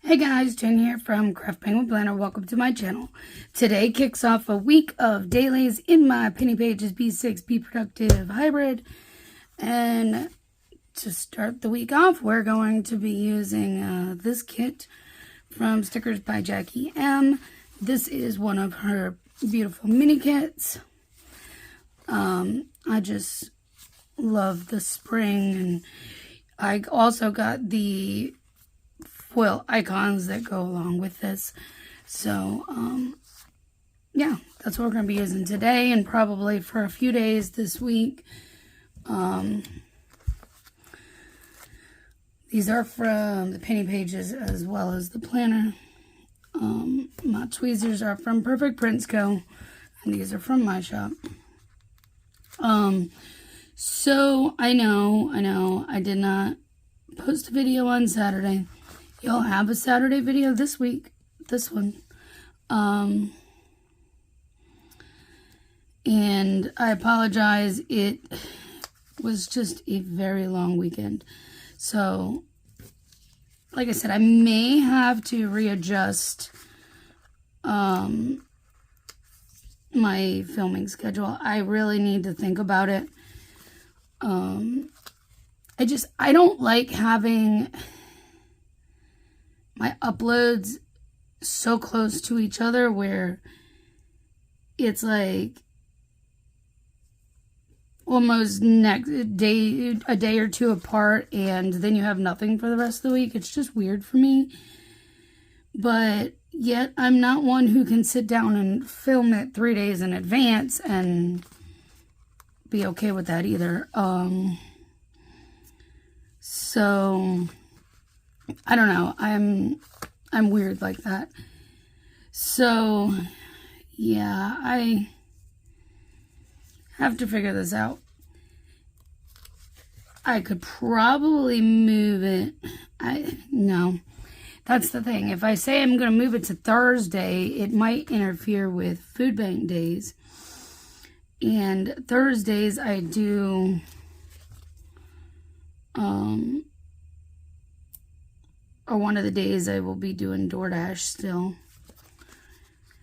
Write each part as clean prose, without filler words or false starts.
Hey guys, Jen here from Craft Penguin Planner. Welcome to my channel. Today kicks off a week of dailies in my Penny Pages B6 Be Productive Hybrid. And to start the week off, we're going to be using this kit from Stickers by Jackie M. This is one of her beautiful mini kits. I just love the spring, and I also got the foil icons that go along with this. So yeah, that's what we're going to be using today and probably for a few days this week. These are from the Penny Pages as well as the planner. My tweezers are from Perfect Prints Co. and these are from my shop. So I know I did not post a video on Saturday. You'll have a Saturday video this week, this one. And I apologize, it was just a very long weekend. So, like I said, I may have to readjust my filming schedule. I really need to think about it. I don't like having my uploads so close to each other where it's like almost a day or two apart, and then you have nothing for the rest of the week. It's just weird for me. But yet I'm not one who can sit down and film it 3 days in advance and be okay with that either. So I don't know. I'm weird like that. So yeah, I have to figure this out. I could probably move it. No. That's the thing. If I say I'm going to move it to Thursday, it might interfere with food bank days. And Thursdays I do or one of the days I will be doing DoorDash still.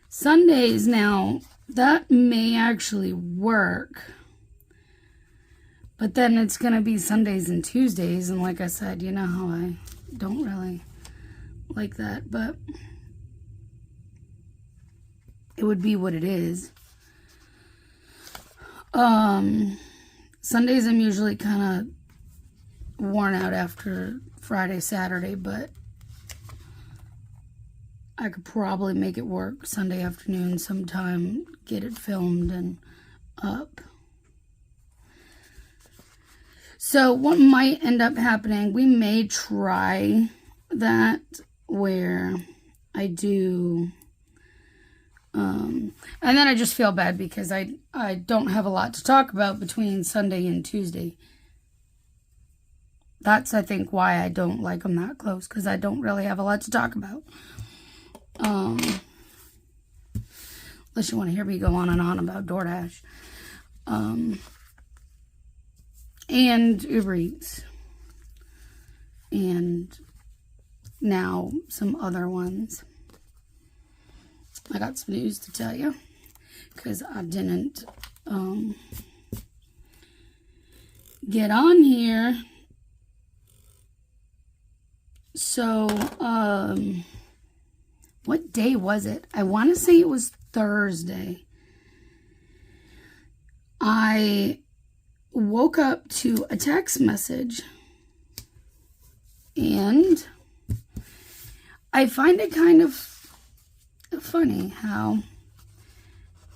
Sundays now, that may actually work. But then it's going to be Sundays and Tuesdays. And like I said, you know how I don't really like that. But it would be what it is. Sundays I'm usually kind of worn out after Friday, Saturday, but I could probably make it work Sunday afternoon sometime, get it filmed and up. So what might end up happening, we may try that where I do, and then I just feel bad because I don't have a lot to talk about between Sunday and Tuesday. That's, I think, why I don't like them that close, because I don't really have a lot to talk about. Unless you want to hear me go on and on about DoorDash. And Uber Eats. And now some other ones. I got some news to tell you, because I didn't get on here. So, what day was it? I want to say it was Thursday. I woke up to a text message, and I find it kind of funny how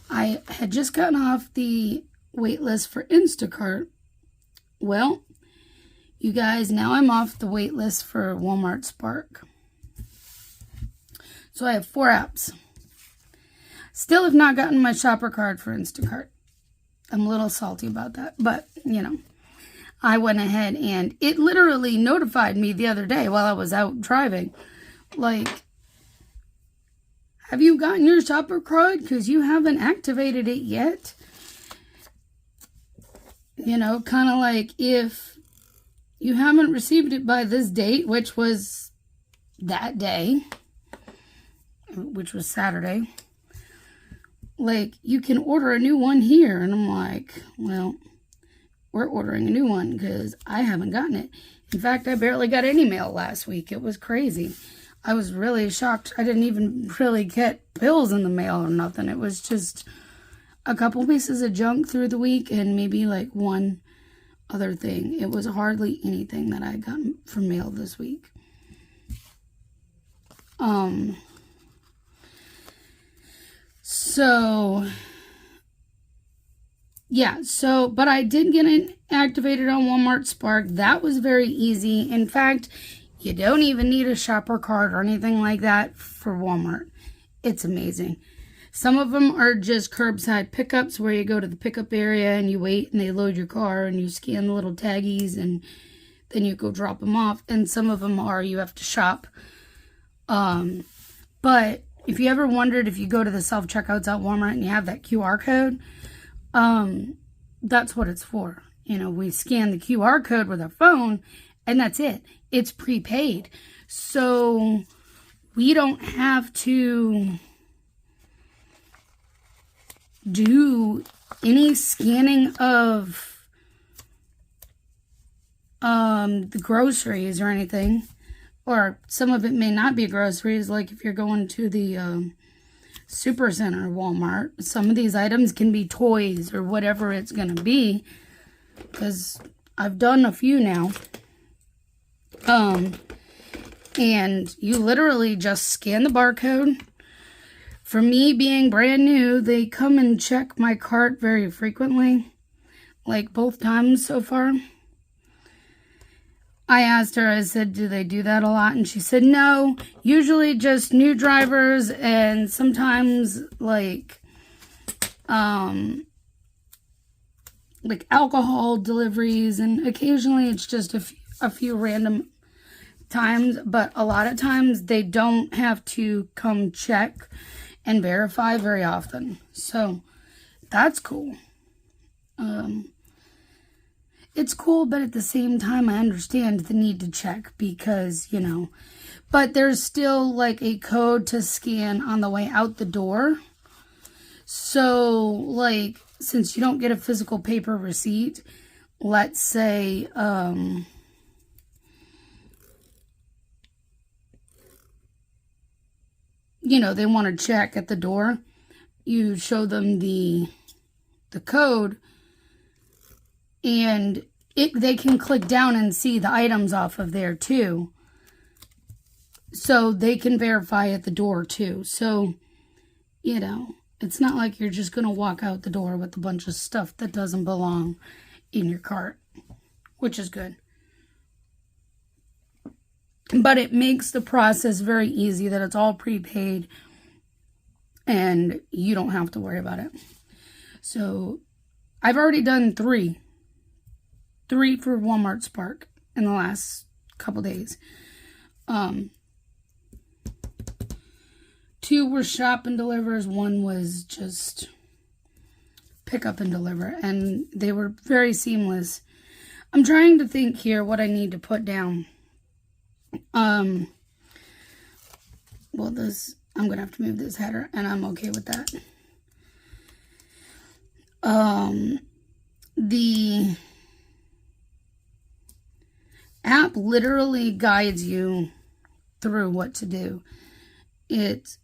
I had just gotten off the wait list for Instacart. Well, you guys, now I'm off the wait list for Walmart Spark. So I have 4 apps. Still have not gotten my shopper card for Instacart. I'm a little salty about that, but, you know, I went ahead and it literally notified me the other day while I was out driving. Like, have you gotten your shopper card? Because you haven't activated it yet. You know, kind of like if you haven't received it by this date, which was that day, which was Saturday, like, you can order a new one here. And I'm like, well, we're ordering a new one because I haven't gotten it. In fact, I barely got any mail last week. It was crazy. I was really shocked. I didn't even really get bills in the mail or nothing. It was just a couple pieces of junk through the week and maybe like one other thing. It was hardly anything that I got from mail this week. So, yeah, but I did get it activated on Walmart Spark. That was very easy. In fact, you don't even need a shopper card or anything like that for Walmart. It's amazing. Some of them are just curbside pickups where you go to the pickup area and you wait and they load your car and you scan the little taggies and then you go drop them off. And some of them are you have to shop. But if you ever wondered if you go to the self-checkouts at Walmart and you have that QR code, that's what it's for. You know, we scan the QR code with our phone and that's it. It's prepaid. So we don't have to do any scanning of the groceries or anything. Or some of it may not be groceries, like if you're going to the super center Walmart. Some of these items can be toys or whatever it's going to be, because I've done a few now. And you literally just scan the barcode. For me being brand new, they come and check my cart very frequently, like both times so far. I asked her, I said, do they do that a lot? And she said, no, usually just new drivers and sometimes like alcohol deliveries, and occasionally it's just a few random times, but a lot of times they don't have to come check and verify very often. So that's cool. It's cool, but at the same time, I understand the need to check because, you know, but there's still like a code to scan on the way out the door. So, like, since you don't get a physical paper receipt, let's say, you know, they want to check at the door, you show them the code, and they can click down and see the items off of there too. So they can verify at the door too. So, you know, it's not like you're just going to walk out the door with a bunch of stuff that doesn't belong in your cart, which is good. But it makes the process very easy that it's all prepaid and you don't have to worry about it. So I've already done three for Walmart Spark in the last couple days. 2 were shop and delivers. 1 was just pick up and deliver, and they were very seamless. I'm trying to think here what I need to put down. Well, I'm gonna have to move this header, and I'm okay with that. The app literally guides you through what to do. It's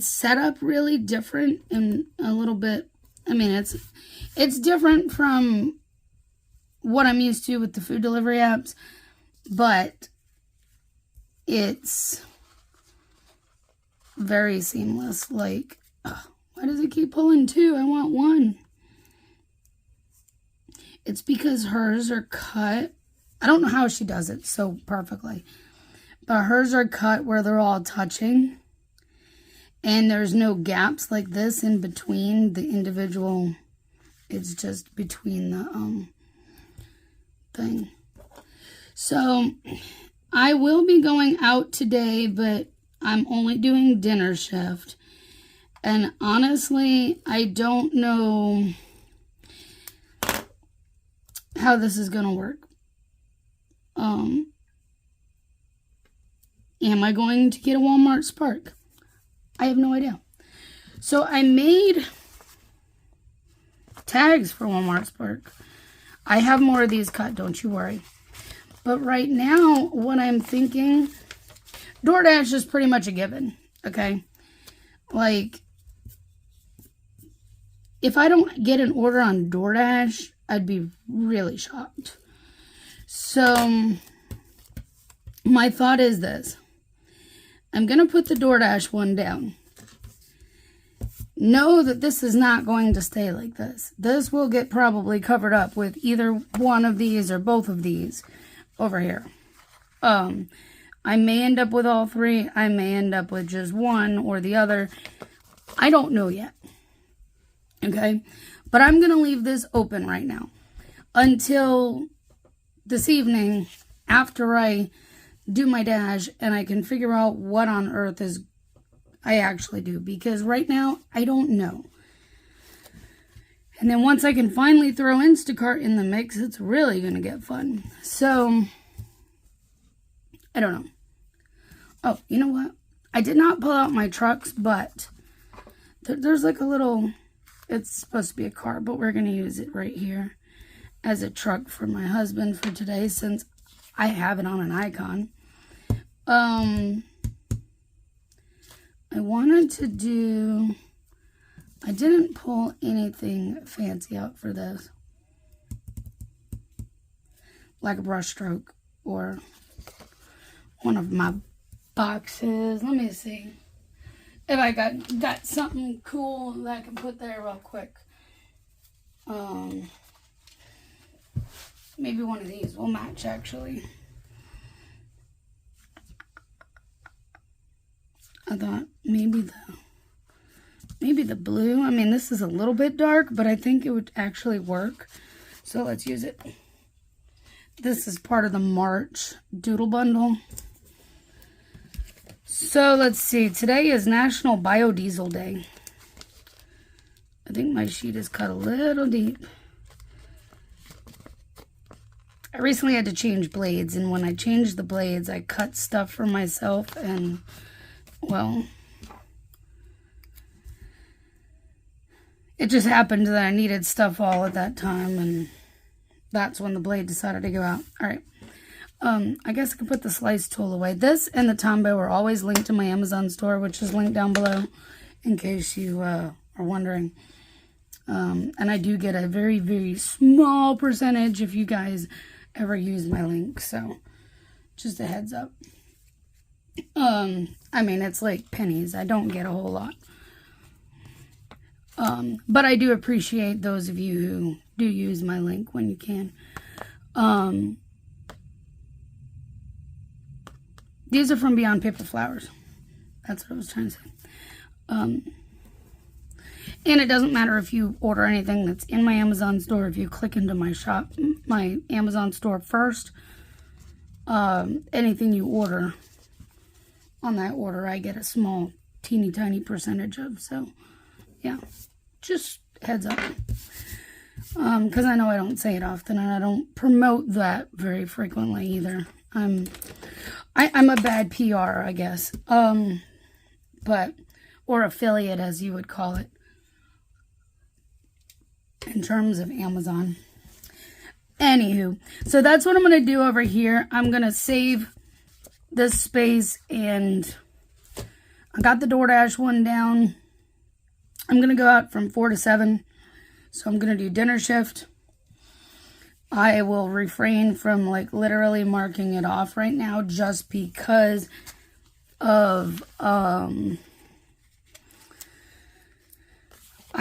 set up really different and a little bit, I mean, it's different from what I'm used to with the food delivery apps, but it's very seamless. Like, why does it keep pulling 2? I want 1. It's because hers are cut. I don't know how she does it so perfectly, but hers are cut where they're all touching, and there's no gaps like this in between the individual. It's just between the thing. So I will be going out today, but I'm only doing dinner shift, and honestly, I don't know how this is gonna work. Am I going to get a Walmart Spark? I have no idea. So I made tags for Walmart Spark. I have more of these cut, don't you worry. But right now, what I'm thinking, DoorDash is pretty much a given, okay? Like, if I don't get an order on DoorDash, I'd be really shocked. So, my thought is this. I'm going to put the DoorDash one down. Know that this is not going to stay like this. This will get probably covered up with either one of these or both of these over here. I may end up with all three. I may end up with just one or the other. I don't know yet. Okay? But I'm going to leave this open right now until this evening after I do my dash and I can figure out what on earth is I actually do, because right now I don't know. And then once I can finally throw Instacart in the mix, it's really going to get fun. So I don't know. Oh, you know what? I did not pull out my trucks, but there's like a little, it's supposed to be a car, but we're going to use it right here as a truck for my husband for today since I have it on an icon. I wanted to do, I didn't pull anything fancy out for this, like a brush stroke or one of my boxes. Let me see if I got something cool that I can put there real quick. Maybe one of these will match actually. I thought maybe the blue. I mean, this is a little bit dark, but I think it would actually work. So let's use it. This is part of the March Doodle Bundle. So let's see. Today is National Biodiesel Day. I think my sheet is cut a little deep. I recently had to change blades, and when I changed the blades, I cut stuff for myself, and well, it just happened that I needed stuff all at that time, and that's when the blade decided to go out. All right. I guess I can put the slice tool away. This and the Tombow are always linked to my Amazon store, which is linked down below in case you are wondering. And I do get a very, very small percentage if you guys ever use my link. So just a heads up. I mean, it's like pennies. I don't get a whole lot. But I do appreciate those of you who do use my link when you can. These are from Beyond Paper Flowers. That's what I was trying to say. And it doesn't matter if you order anything that's in my Amazon store. If you click into my shop, my Amazon store first, anything you order on that order, I get a small, teeny tiny percentage of. So, yeah, just heads up. Because I know I don't say it often, and I don't promote that very frequently either. I'm a bad PR, I guess. But, or affiliate, as you would call it, in terms of Amazon. Anywho, so that's what I'm going to do over here. I'm going to save this space, and I got the DoorDash one down. I'm going to go out from 4 to 7, so I'm going to do dinner shift. I will refrain from like literally marking it off right now just because of I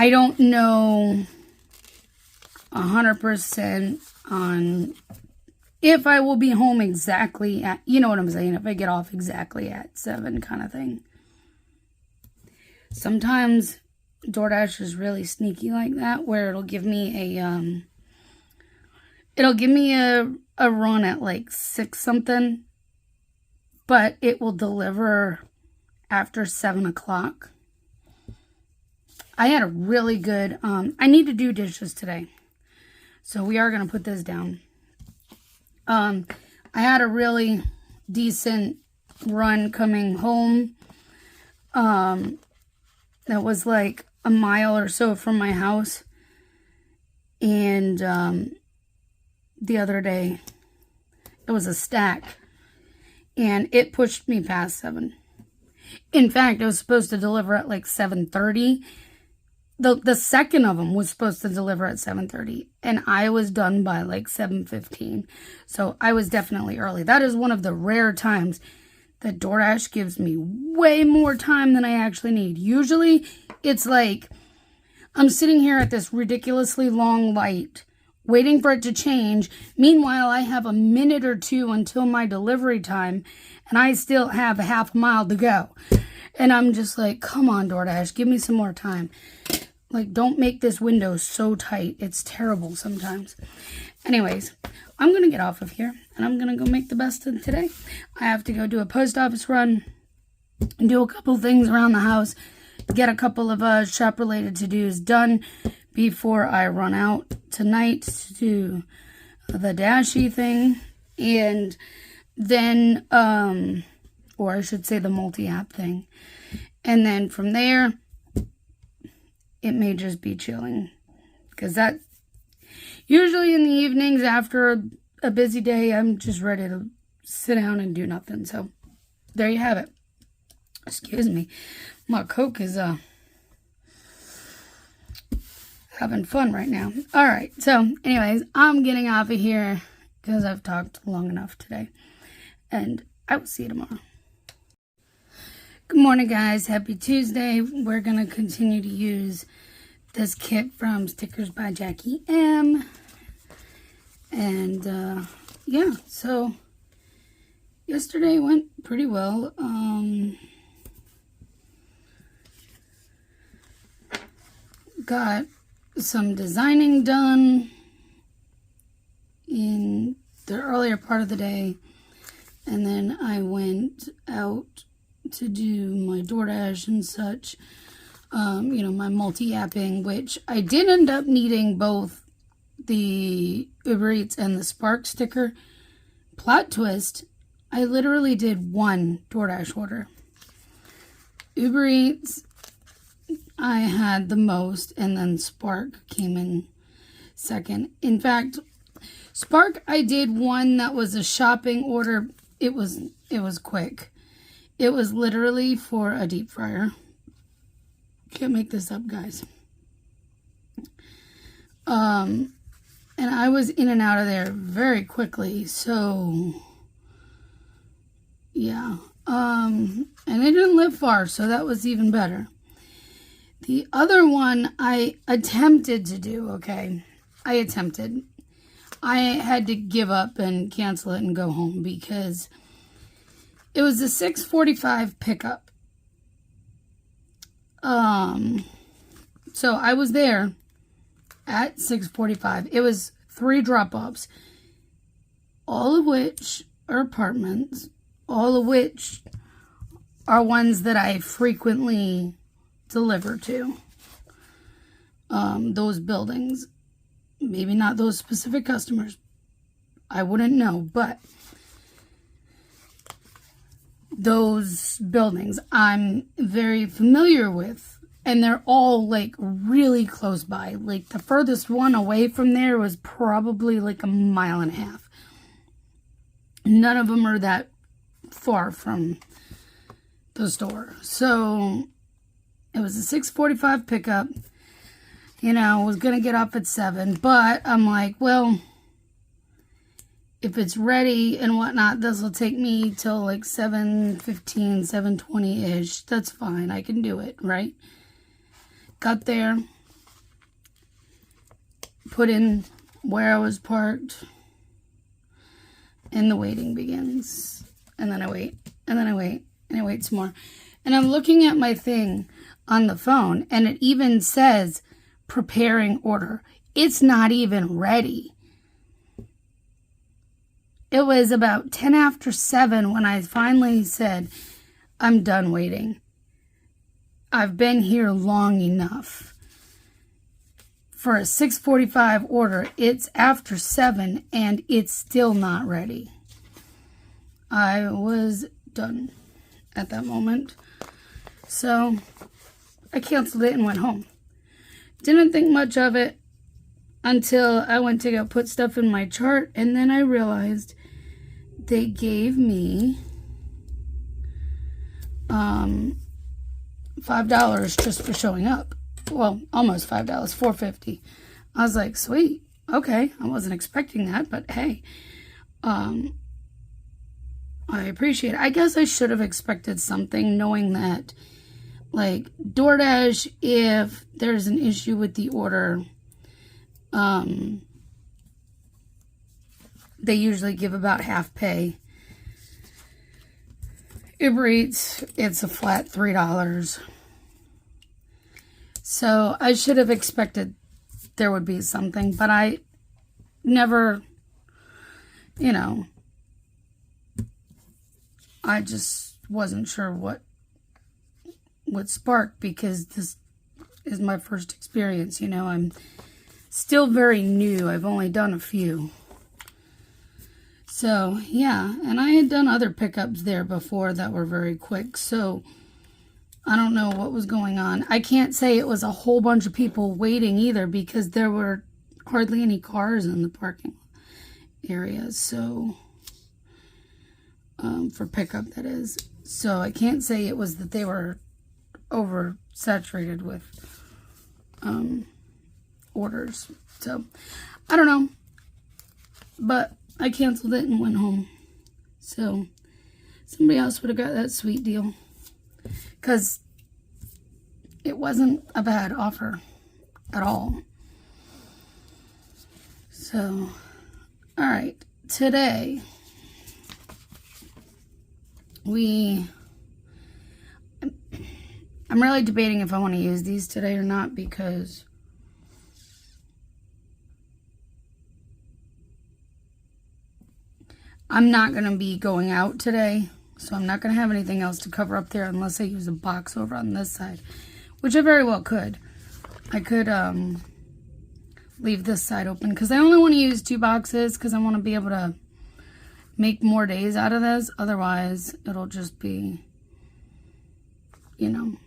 don't know 100% on if I will be home exactly at, you know what I'm saying, if I get off exactly at 7 kind of thing. Sometimes DoorDash is really sneaky like that, where it'll give me a run at like 6 something, but it will deliver after 7 o'clock. I had a really good, I need to do dishes today, so we are going to put this down. I had a really decent run coming home. That was like a mile or so from my house. And the other day, it was a stack. And it pushed me past 7. In fact, it was supposed to deliver at like 7:30. The second of them was supposed to deliver at 7:30. And I was done by like 7:15. So I was definitely early. That is one of the rare times that DoorDash gives me way more time than I actually need. Usually, it's like I'm sitting here at this ridiculously long light, waiting for it to change. Meanwhile, I have a minute or two until my delivery time, and I still have a half a mile to go. And I'm just like, come on, DoorDash, give me some more time. Like, don't make this window so tight. It's terrible sometimes. Anyways, I'm going to get off of here, and I'm going to go make the best of today. I have to go do a post office run and do a couple things around the house, get a couple of shop-related to-dos done before I run out tonight to do the Dashy thing. And then, or I should say the multi-app thing. And then from there, it may just be chilling. Because that, usually in the evenings after a busy day, I'm just ready to sit down and do nothing. So, there you have it. Excuse me. My Coke is having fun right now. Alright, so anyways, I'm getting off of here because I've talked long enough today. And I will see you tomorrow. Good morning, guys. Happy Tuesday. We're going to continue to use this kit from Stickers by Jackie M. And, yeah, so yesterday went pretty well. Got some designing done in the earlier part of the day, and then I went out to do my DoorDash and such, my multi-apping, which I did end up needing both the Uber Eats and the Spark sticker. Plot twist, I literally did one DoorDash order. Uber Eats, I had the most, and then Spark came in second. In fact, Spark, I did one that was a shopping order. It was quick. It was literally for a deep fryer. Can't make this up, guys. And I was in and out of there very quickly, so yeah. And it didn't live far, so that was even better. The other one I attempted to do, okay? I attempted. I had to give up and cancel it and go home because it was a 6:45 pickup. So I was there at 6:45. It was 3 drop-offs, all of which are apartments, all of which are ones that I frequently deliver to. Those buildings, maybe not those specific customers, I wouldn't know, but those buildings I'm very familiar with, and they're all like really close by. Like the furthest one away from there was probably like a mile and a half. None of them are that far from the store. So it was a 6:45 pickup. Was going to get off at 7, but I'm like, well, if it's ready and whatnot, this will take me till like 7:15, 7:20-ish. That's fine. I can do it, right? Got there, put in where I was parked, and the waiting begins. And then I wait, and then I wait, and I wait some more. And I'm looking at my thing on the phone, and it even says preparing order. It's not even ready. It was about 10 after 7 when I finally said, I'm done waiting. I've been here long enough. For a 6:45 order, it's after 7 and it's still not ready. I was done at that moment. So I canceled it and went home. Didn't think much of it until I went to go put stuff in my chart, and then I realized they gave me $5 just for showing up. Well, almost $5, $4.50. I was like, sweet, okay. I wasn't expecting that, but hey, I appreciate it. I guess I should have expected something, knowing that, like, DoorDash, if there's an issue with the order, they usually give about half pay. Uber Eats, it's a flat $3. So I should have expected there would be something, but I never, you know, I just wasn't sure what would spark, because this is my first experience, you know. I'm still very new. I've only done a few. So, yeah, and I had done other pickups there before that were very quick, so I don't know what was going on. I can't say it was a whole bunch of people waiting either, because there were hardly any cars in the parking area, so, for pickup, that is. So I can't say it was that they were oversaturated with orders. So, I don't know. But I canceled it and went home. So, somebody else would have got that sweet deal. Because it wasn't a bad offer at all. So, alright. Today, I'm really debating if I want to use these today or not, because I'm not going to be going out today, so I'm not going to have anything else to cover up there unless I use a box over on this side, which I very well could. I could leave this side open, because I only want to use 2 boxes, because I want to be able to make more days out of this. Otherwise, it'll just be, you know.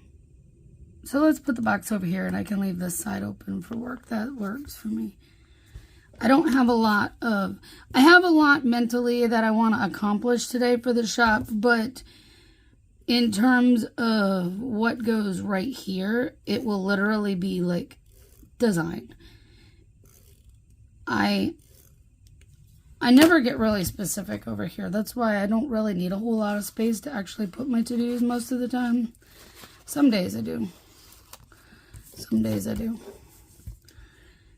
So let's put the box over here, and I can leave this side open for work. That works for me. I don't have a lot of, I have a lot mentally that I want to accomplish today for the shop, but in terms of what goes right here, it will literally be like design. I never get really specific over here. That's why I don't really need a whole lot of space to actually put my to-dos most of the time. Some days I do. Some days I do.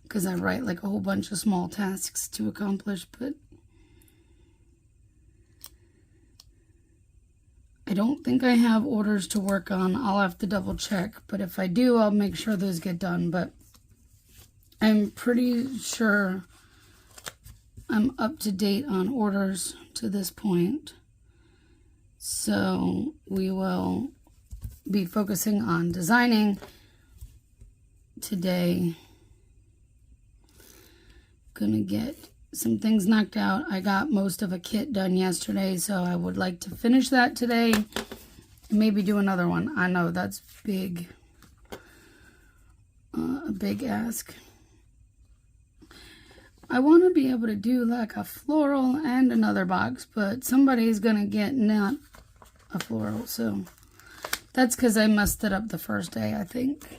Because I write like a whole bunch of small tasks to accomplish, but I don't think I have orders to work on. I'll have to double check, but if I do, I'll make sure those get done. But I'm pretty sure I'm up to date on orders to this point. So we will be focusing on designing today. Gonna get some things knocked out. I got most of a kit done yesterday, so I would like to finish that today and maybe do another one. I know that's big, a big ask. I want to be able to do like a floral and another box, but somebody's gonna get not a floral, so that's because I messed it up the first day, I think.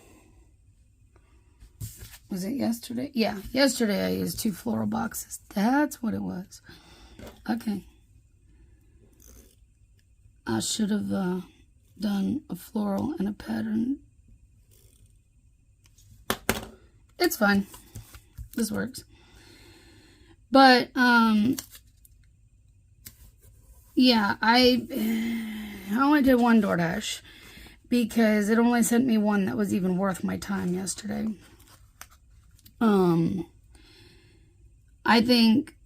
Was it yesterday? Yeah, yesterday I used 2 floral boxes. That's what it was. Okay. I should have done a floral and a pattern. It's fine. This works. But, yeah, I only did 1 DoorDash because it only sent me 1 that was even worth my time yesterday. I think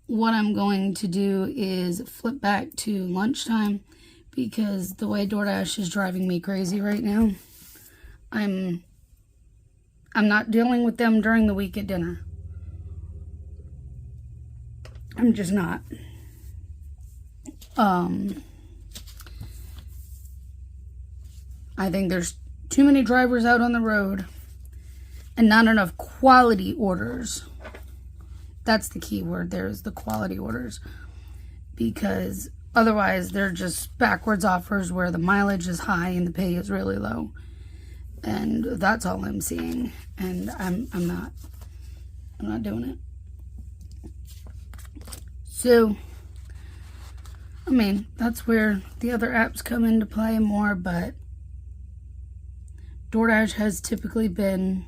what I'm going to do is flip back to lunchtime, because the way DoorDash is driving me crazy right now, I'm not dealing with them during the week at dinner. I'm just not. I think there's too many drivers out on the road and not enough quality orders. That's the key word there, is the quality orders. Because otherwise they're just backwards offers where the mileage is high and the pay is really low. And that's all I'm seeing. And I'm not doing it. So, I mean, that's where the other apps come into play more, but DoorDash has typically been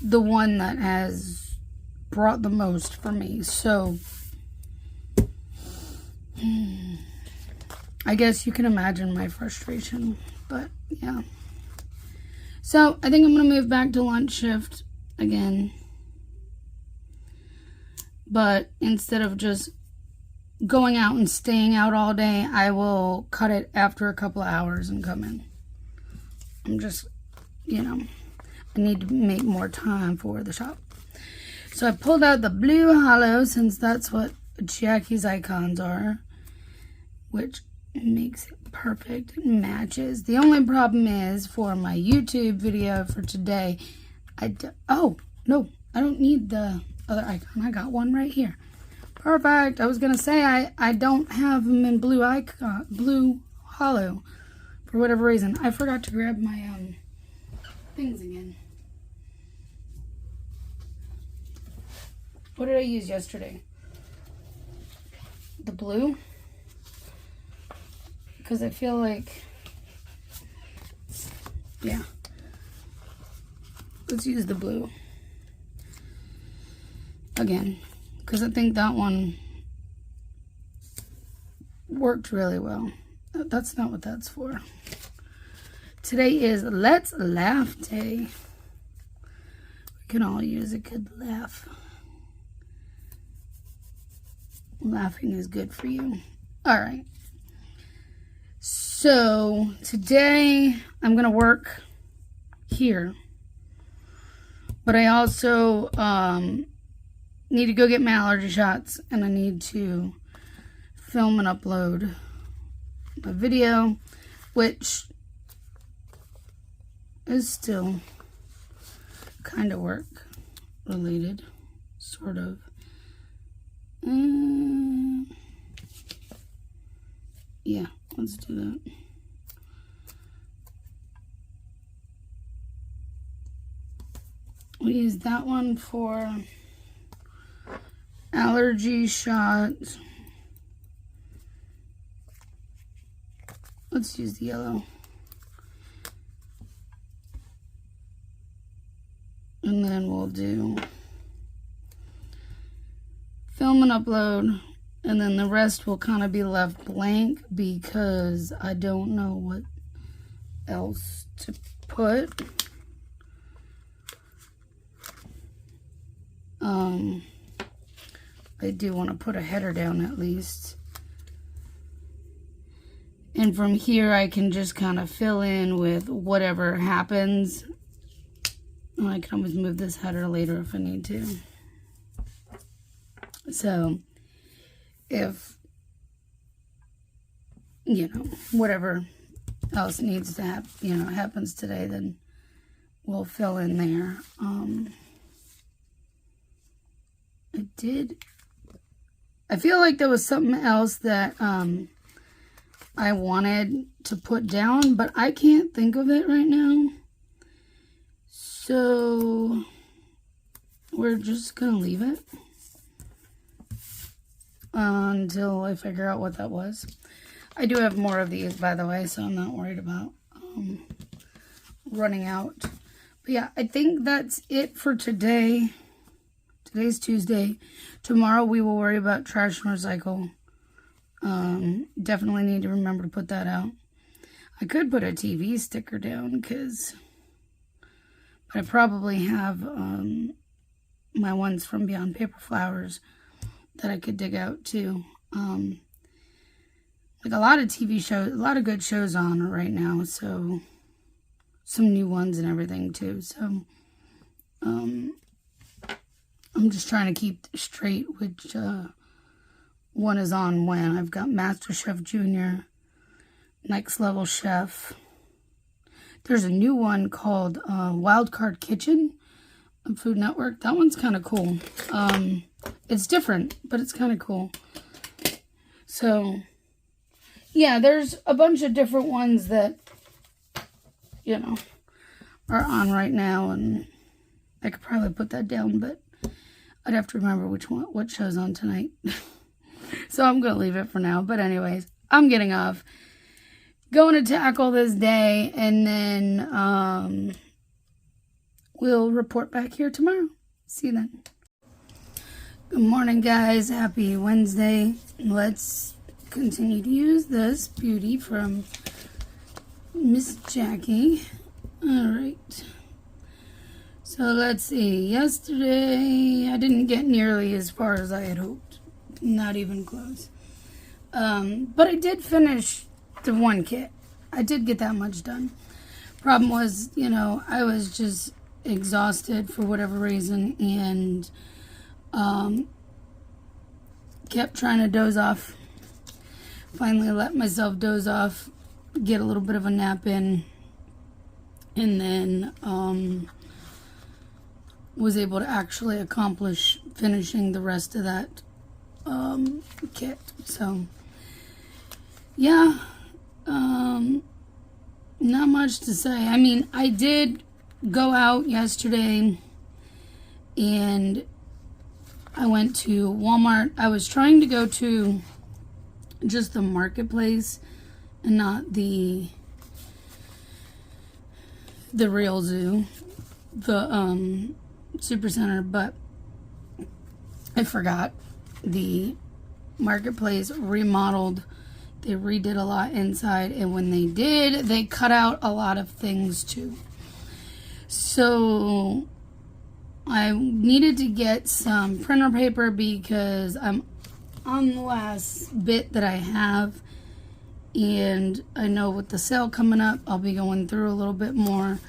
the one that has brought the most for me. So, I guess you can imagine my frustration, but yeah. So, I think I'm going to move back to lunch shift again. But instead of just going out and staying out all day, I will cut it after a couple of hours and come in. I'm just, I need to make more time for the shop. So I pulled out the blue hollow, since that's what Jackie's icons are, which makes it perfect. It matches. The only problem is for my YouTube video for today, oh, no, I don't need the other icon. I got one right here. Perfect. I was going to say I don't have them in blue hollow for whatever reason. I forgot to grab my things again. What did I use yesterday? The blue? Because I feel like, yeah. Let's use the blue again, because I think that one worked really well. That's not what that's for. Today is Let's Laugh Day. We can all use a good laugh. Laughing is good for you. All right. So today I'm going to work here. But I also need to go get my allergy shots, and I need to film and upload a video, which is still kind of work related, sort of. Yeah, let's do that. We use that one for allergy shots. Let's use the yellow. And then we'll do film and upload. And then the rest will kind of be left blank because I don't know what else to put. I do want to put a header down at least. And from here I can just kind of fill in with whatever happens. And I can always move this header later if I need to. So, if, whatever else needs to happen, happens today, then we'll fill in there. I feel like there was something else that I wanted to put down, but I can't think of it right now. So we're just gonna leave it until I figure out what that was. I do have more of these, by the way, so I'm not worried about running out. But yeah, I think that's it for today. Today's Tuesday. Tomorrow we will worry about trash and recycle. Definitely need to remember to put that out. I could put a TV sticker down, but I probably have my ones from Beyond Paper Flowers that I could dig out too. Like a lot of TV shows, a lot of good shows on right now, so some new ones and everything too. So I'm just trying to keep straight which one is on when. I've got MasterChef Junior, Next Level Chef, There's a new one called Wildcard Kitchen on Food Network. That one's kind of cool. It's different, but it's kind of cool. So, yeah, there's a bunch of different ones that, you know, are on right now, and I could probably put that down, but I'd have to remember what show's on tonight. So I'm going to leave it for now. But anyways, I'm getting off. Going to tackle this day, and then we'll report back here tomorrow. See you then. Good morning, guys. Happy Wednesday. Let's continue to use this beauty from Miss Jackie. All right. So let's see. Yesterday, I didn't get nearly as far as I had hoped. Not even close. But I did finish the one kit. I did get that much done. Problem was, you know, I was just exhausted for whatever reason, and kept trying to doze off. Finally let myself doze off, get a little bit of a nap in, and then was able to actually accomplish finishing the rest of that kit. So yeah, not much to say. I mean, I did go out yesterday and I went to Walmart. I was trying to go to just the marketplace and not the real zoo, the super center, but I forgot. The marketplace remodeled. They redid a lot inside, and when they did, they cut out a lot of things too. So I needed to get some printer paper because I'm on the last bit that I have, and I know with the sale coming up, I'll be going through a little bit more,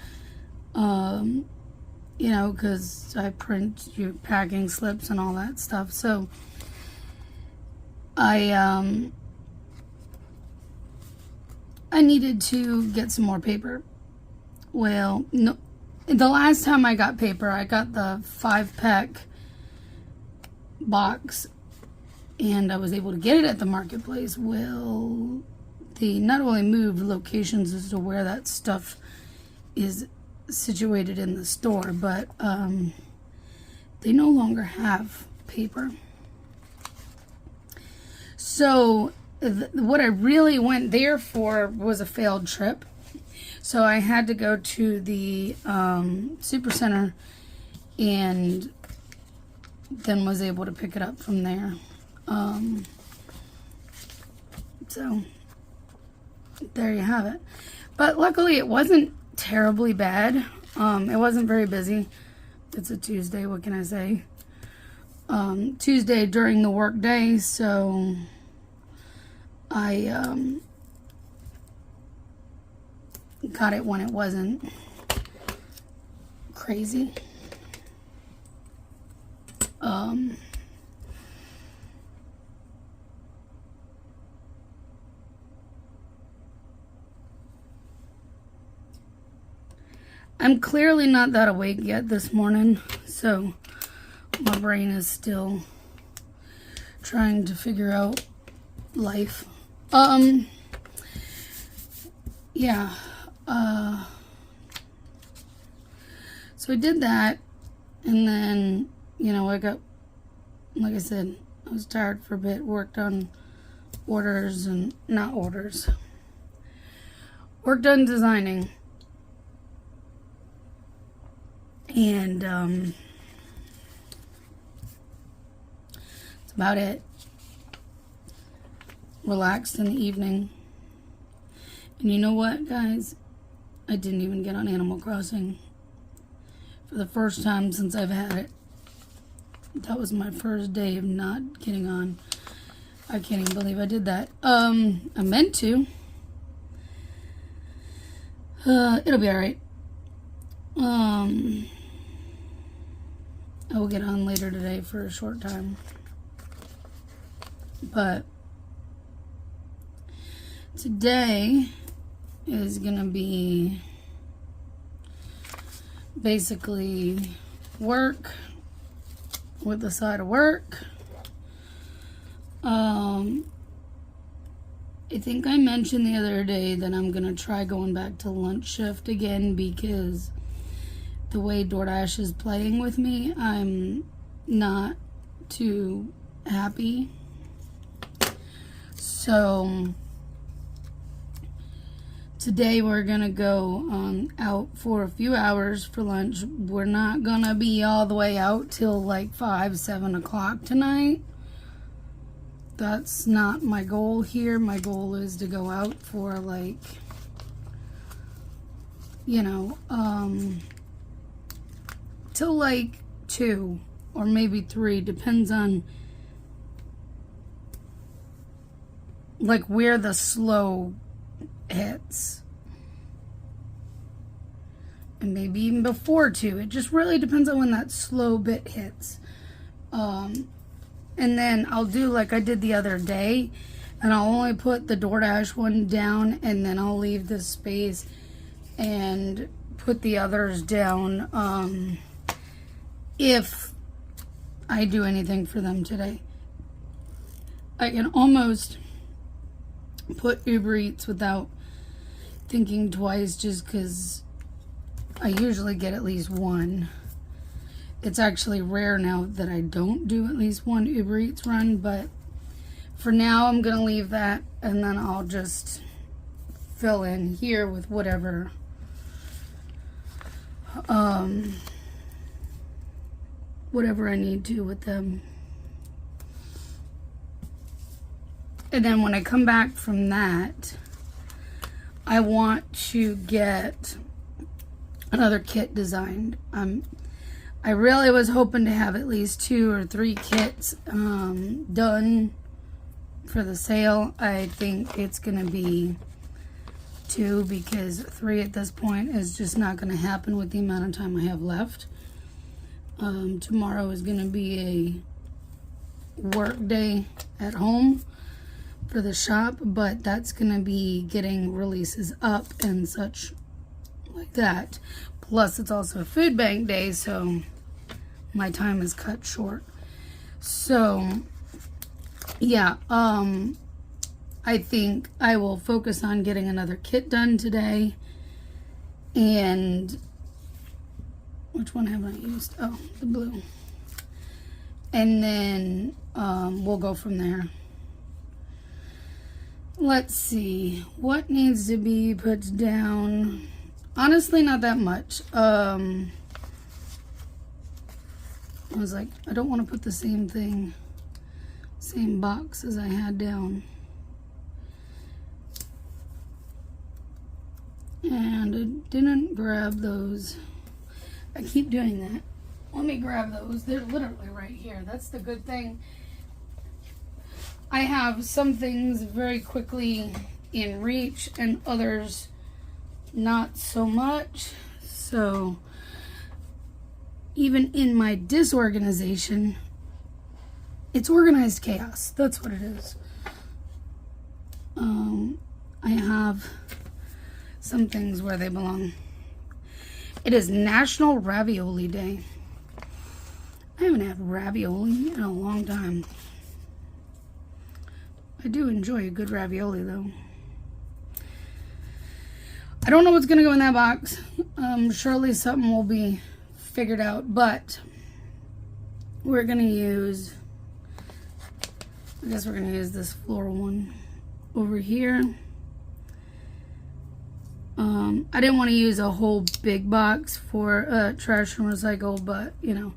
you know, because I print your packing slips and all that stuff. So I needed to get some more paper. Well, no, the last time I got paper, I got the 5-pack box, and I was able to get it at the marketplace. Well, they not only moved locations as to where that stuff is situated in the store, but they no longer have paper. So what I really went there for was a failed trip. So I had to go to the super center, and then was able to pick it up from there. So there you have it. But luckily it wasn't terribly bad. It wasn't very busy. It's a Tuesday, what can I say? Tuesday during the work day, so I got it when it wasn't crazy. I'm clearly not that awake yet this morning, so my brain is still trying to figure out life. Yeah. So I did that, and then, you know, I got, like I said, I was tired for a bit, worked on orders, and not orders, worked on designing, and that's about it. Relaxed in the evening. And you know what, guys? I didn't even get on Animal Crossing for the first time since I've had it. That was my first day of not getting on. I can't even believe I did that. I meant to. It'll be alright. I will get on later today for a short time. But today is gonna be basically work with the side of work. I think I mentioned the other day that I'm gonna try going back to lunch shift again, because the way DoorDash is playing with me, I'm not too happy. So today we're gonna go out for a few hours for lunch. We're not gonna be all the way out till like 5-7 o'clock tonight. That's not my goal here. My goal is to go out for like, you know, till like 2 or maybe 3, depends on like where the slow hits. And maybe even before 2. It just really depends on when that slow bit hits. And then I'll do like I did the other day, and I'll only put the DoorDash one down, and then I'll leave this space and put the others down if I do anything for them today. I can almost put Uber Eats without thinking twice, just because I usually get at least one. It's actually rare now that I don't do at least one Uber Eats run, but for now I'm going to leave that, and then I'll just fill in here with whatever whatever I need to with them. And then when I come back from that, I want to get another kit designed. I really was hoping to have at least 2 or 3 kits done for the sale. I think it's going to be 2, because 3 at this point is just not going to happen with the amount of time I have left. Tomorrow is going to be a work day at home for the shop, but that's going to be getting releases up and such like that. Plus, it's also a food bank day, so my time is cut short. So, yeah, I think I will focus on getting another kit done today. And which one haven't I used? Oh, the blue. And then we'll go from there. Let's see. What needs to be put down? Honestly, not that much. I was like, I don't want to put the same thing, same box as I had down. And I didn't grab those. I keep doing that. Let me grab those. They're literally right here. That's the good thing. I have some things very quickly in reach and others not so much. So even in my disorganization, it's organized chaos. That's what it is. I have some things where they belong. It is National Ravioli Day. I haven't had ravioli in a long time. I do enjoy a good ravioli, though. I don't know what's going to go in that box. Surely something will be figured out, but we're going to use, I guess we're going to use this floral one over here. I didn't want to use a whole big box for trash and recycle, but, you know.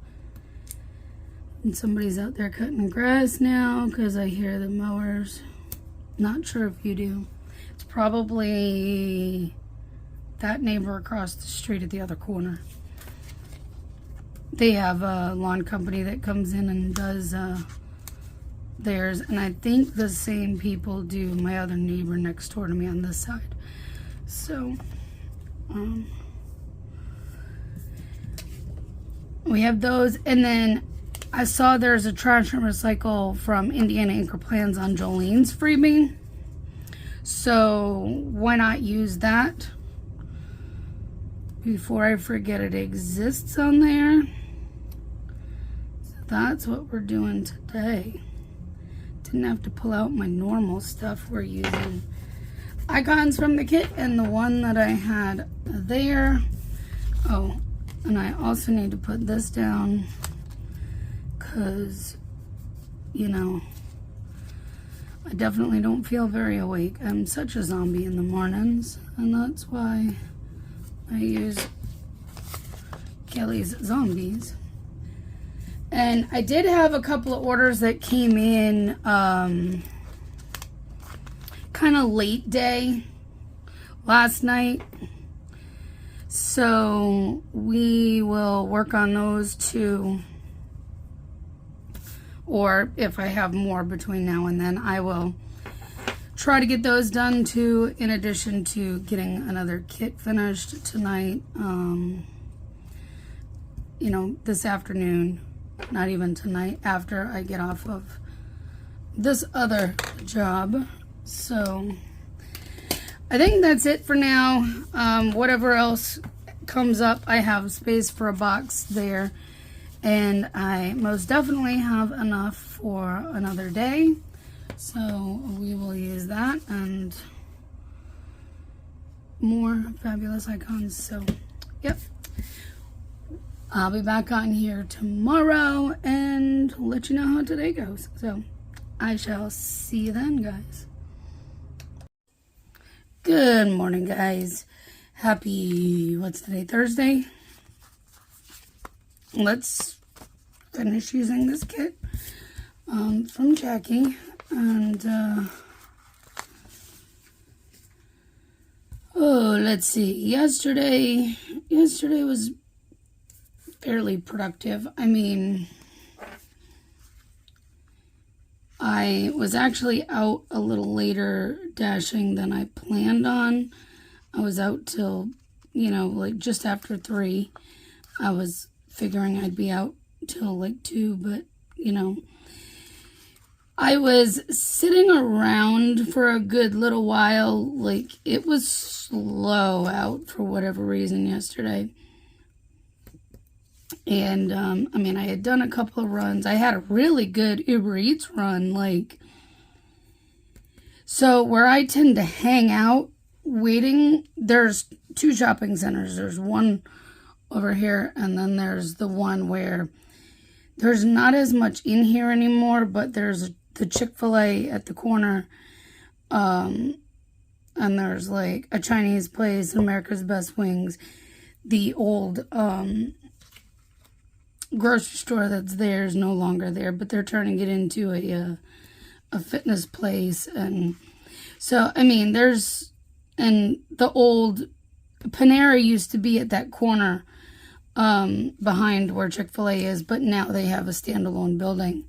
And somebody's out there cutting grass now because I hear the mowers. Not sure if you do. It's probably that neighbor across the street at the other corner. They have a lawn company that comes in and does theirs. And I think the same people do my other neighbor next door to me on this side. So, we have those. And then I saw there's a trash and recycle from Indiana Anchor Plans on Jolene's freebie. So why not use that? before I forget it exists on there. So that's what we're doing today. Didn't have to pull out my normal stuff. We're using icons from the kit and the one that I had there. Oh, and I also need to put this down because, you know, I definitely don't feel very awake. I'm such a zombie in the mornings, and that's why I use Kelly's Zombies. And I did have a couple of orders that came in kind of late day last night. So we will work on those too. Or if I have more between now and then, I will try to get those done too, in addition to getting another kit finished tonight. You know, this afternoon, not even tonight, after I get off of this other job. So I think that's it for now. Whatever else comes up, I have space for a box there. And I most definitely have enough for another day. So we will use that and more fabulous icons. So, yep. I'll be back on here tomorrow and let you know how today goes. So, I shall see you then, guys. Good morning, guys. Happy, what's today, Thursday? Let's finish using this kit from Jackie. And, oh, let's see. Yesterday was fairly productive. I mean, I was actually out a little later dashing than I planned on. I was out till, you know, like just after 3. I was figuring I'd be out till like 2, but, you know, I was sitting around for a good little while. Like, it was slow out for whatever reason yesterday. And, I mean, I had done a couple of runs. I had a really good Uber Eats run, like, so where I tend to hang out waiting, there's 2 shopping centers. There's one over here, and then there's the one where there's not as much in here anymore, but there's the Chick-fil-A at the corner, and there's like a Chinese place, America's Best Wings, the old grocery store that's there is no longer there, but they're turning it into a fitness place. And so, I mean, there's, and the old Panera used to be at that corner behind where Chick-fil-A is, but now they have a standalone building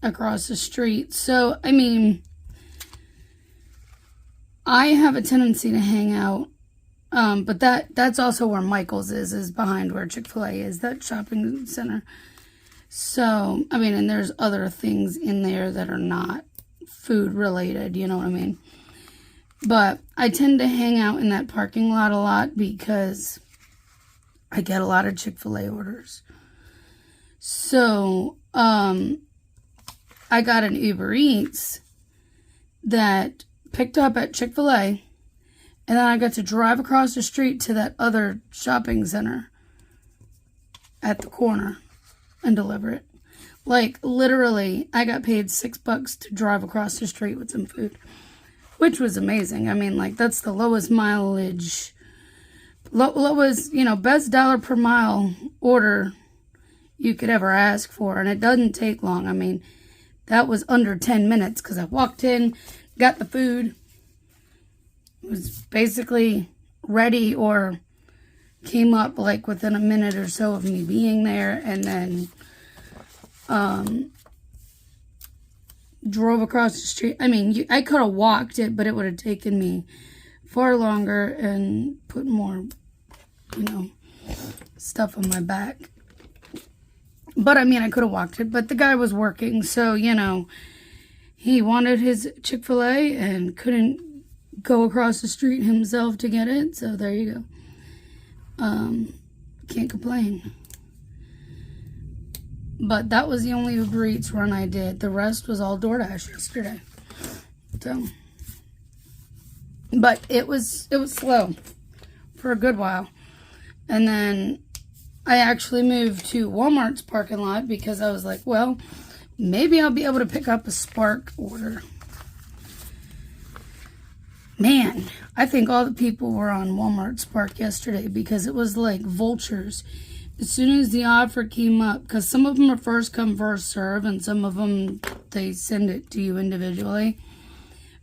across the street. So, I mean, I have a tendency to hang out, but that's also where Michael's is behind where Chick-fil-A is, that shopping center. So, I mean, and there's other things in there that are not food related, you know what I mean? But I tend to hang out in that parking lot a lot because I get a lot of Chick-fil-A orders. So, I got an Uber Eats that picked up at Chick-fil-A, and then I got to drive across the street to that other shopping center at the corner and deliver it. Like, literally, I got paid $6 to drive across the street with some food, which was amazing. I mean, like, that's the lowest mileage, lowest, you know, best dollar per mile order you could ever ask for, and it doesn't take long. I mean, that was under 10 minutes because I walked in, got the food, was basically ready or came up like within a minute or so of me being there, and then drove across the street. I mean, I could have walked it, but it would have taken me far longer and put more, you know, stuff on my back. But, I mean, I could have walked it, but the guy was working, so, you know, he wanted his Chick-fil-A and couldn't go across the street himself to get it, so there you go. Can't complain. But that was the only Uber Eats run I did. The rest was all DoorDash yesterday. So, but it was slow for a good while. And then I actually moved to Walmart's parking lot because I was like, well, maybe I'll be able to pick up a Spark order. Man, I think all the people were on Walmart Spark yesterday because it was like vultures. As soon as the offer came up, because some of them are first come, first serve, and some of them, they send it to you individually.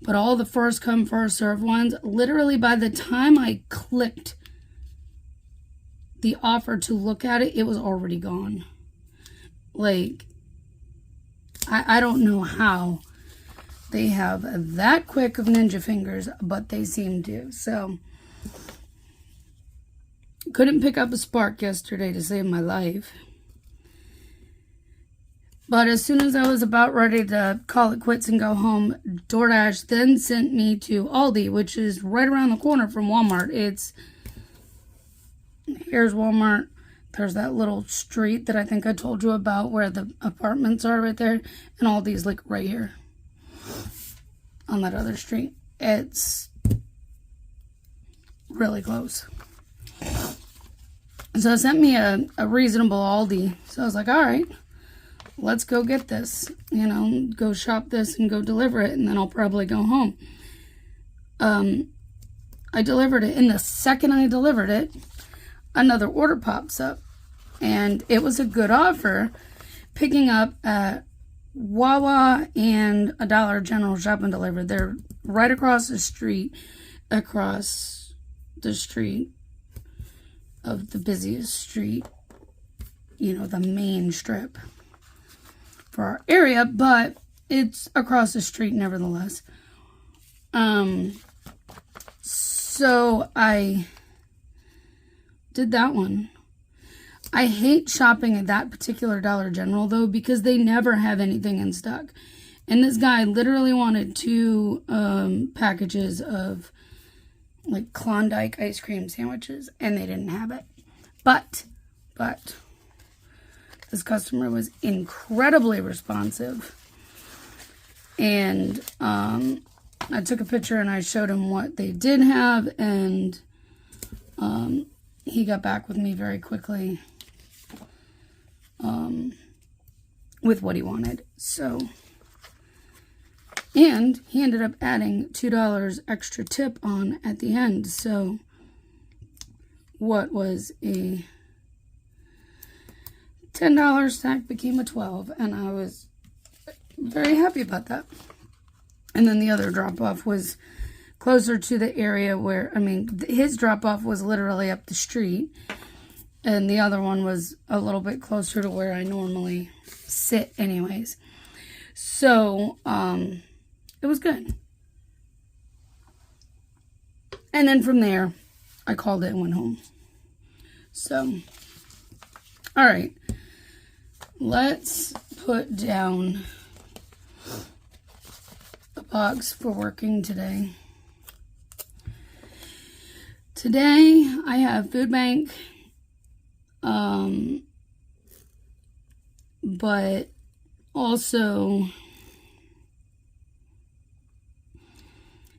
But all the first come, first serve ones, literally by the time I clicked the offer to look at it, it was already gone. Like, I don't know how they have that quick of ninja fingers, but they seem to. So, couldn't pick up a Spark yesterday to save my life. But as soon as I was about ready to call it quits and go home, DoorDash then sent me to Aldi, which is right around the corner from Walmart. Here's Walmart. There's that little street that I think I told you about where the apartments are right there. And Aldi's like right here on that other street. It's really close. So it sent me a reasonable Aldi. So I was like, all right, let's go get this. You know, go shop this and go deliver it. And then I'll probably go home. I delivered it. And the second I delivered it, another order pops up. And it was a good offer. Picking up at Wawa and a Dollar General Shop and Deliver. They're right across the street of the busiest street, you know, the main strip for our area, but it's across the street nevertheless. So I did that one. I hate shopping at that particular Dollar General though, because they never have anything in stock. And this guy literally wanted 2 packages of like Klondike ice cream sandwiches, and they didn't have it. But this customer was incredibly responsive, and I took a picture and I showed him what they did have, and he got back with me very quickly with what he wanted. So, and he ended up adding $2 extra tip on at the end. So what was a $10 stack became a $12, and I was very happy about that. And then the other drop-off was closer to the area where, I mean, his drop-off was literally up the street, and the other one was a little bit closer to where I normally sit anyways. So, it was good. And then from there, I called it and went home. So, all right. Let's put down a box for working today. Today, I have food bank. But also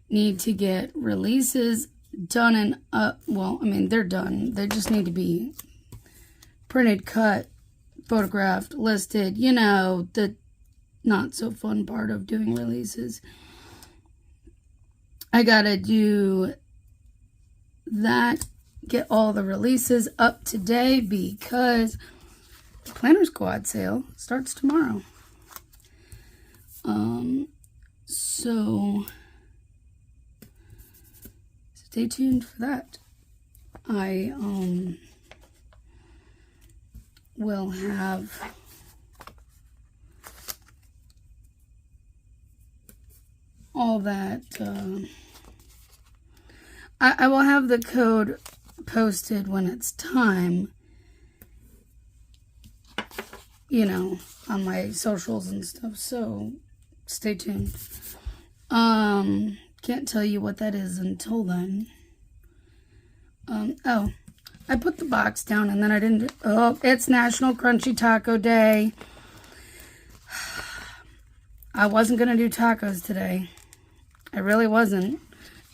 need to get releases done and well, I mean, they're done. They just need to be printed, cut, photographed, listed, you know, the not so fun part of doing releases. I gotta do that, get all the releases up today because the Planner Squad sale starts tomorrow. So stay tuned for that. I will have all that. I will have the code posted when it's time, you know, on my socials and stuff, so stay tuned. Can't tell you what that is until then. Oh, I put the box down and then I didn't. Oh, it's National Crunchy Taco Day. I wasn't going to do tacos today. I really wasn't.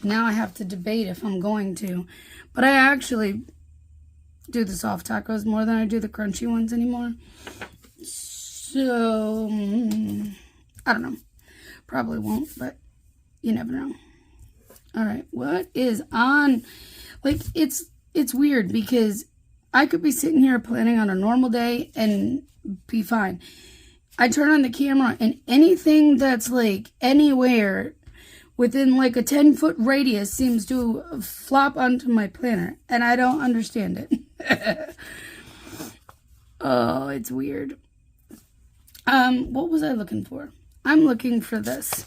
Now I have to debate if I'm going to. But I actually do the soft tacos more than I do the crunchy ones anymore. So, I don't know. Probably won't, but you never know. All right, what is on? Like, it's weird because I could be sitting here planning on a normal day and be fine. I turn on the camera and anything that's like anywhere within like a 10-foot radius seems to flop onto my planner, and I don't understand it. Oh, it's weird. What was I looking for? I'm looking for this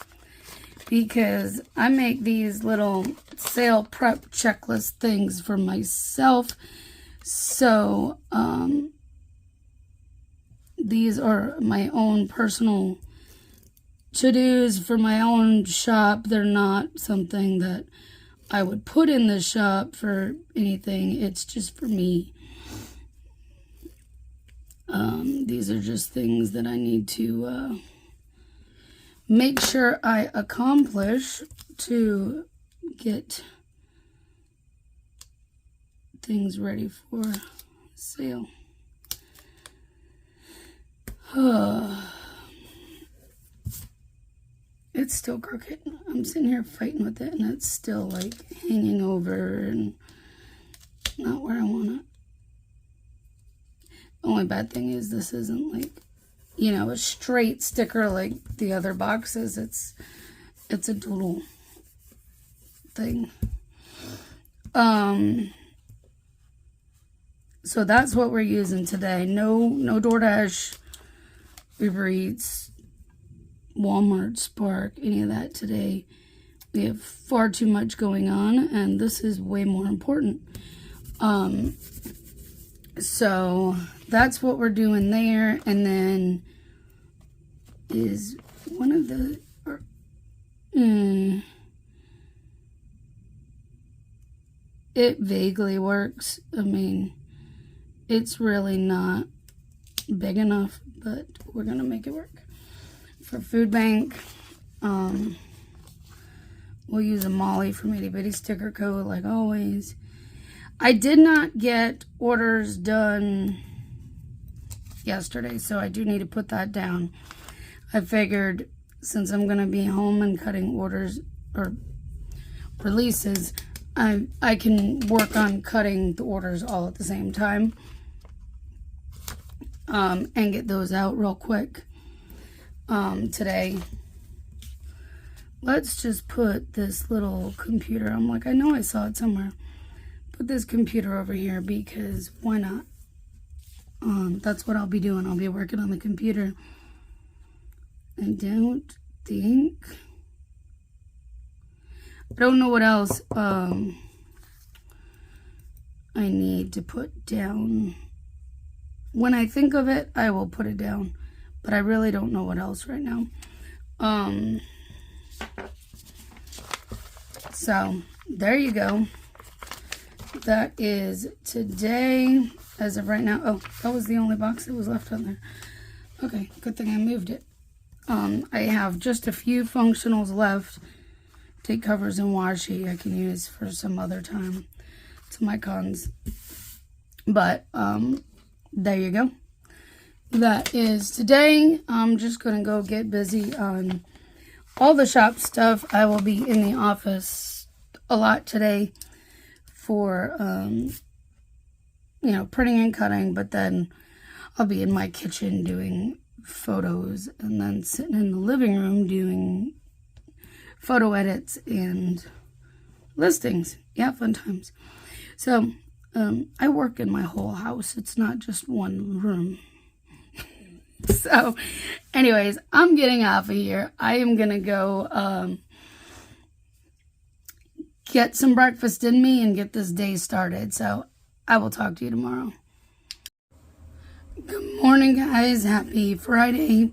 because I make these little sale prep checklist things for myself. So, these are my own personal to-dos for my own shop. They're not something that I would put in the shop for anything. It's just for me. These are just things that I need to make sure I accomplish to get things ready for sale. It's still crooked. I'm sitting here fighting with it and it's still like hanging over and not where I want it. The only bad thing is this isn't like, you know, a straight sticker like the other boxes. It's a doodle thing. So that's what we're using today. No DoorDash, Uber Eats, Walmart, Spark, any of that today. We have far too much going on, and this is way more important. So that's what we're doing there. And then is one of the it vaguely works. I mean, it's really not big enough, but we're gonna make it work. For food bank, we'll use a Molly from Itty Bitty Sticker Code like always. I did not get orders done yesterday, so I do need to put that down. I figured since I'm going to be home and cutting orders or releases, I can work on cutting the orders all at the same time and get those out real quick today. Let's just put this little computer. I'm like, I know I saw it somewhere. Put this computer over here because why not? That's what I'll be doing. I'll be working on the computer. I don't know what else I need to put down. When I think of it, I will put it down. But I really don't know what else right now. So, there you go. That is today, as of right now. Oh, that was the only box that was left on there. Okay, good thing I moved it. I have just a few functionals left. Take covers and washi I can use for some other time. To my cons. But, there you go. That is today. I'm just going to go get busy on all the shop stuff. I will be in the office a lot today for, you know, printing and cutting, but then I'll be in my kitchen doing photos and then sitting in the living room doing photo edits and listings. Yeah, fun times. So, I work in my whole house. It's not just one room. So, anyways, I'm getting off of here. I am going to go get some breakfast in me and get this day started. So, I will talk to you tomorrow. Good morning, guys. Happy Friday.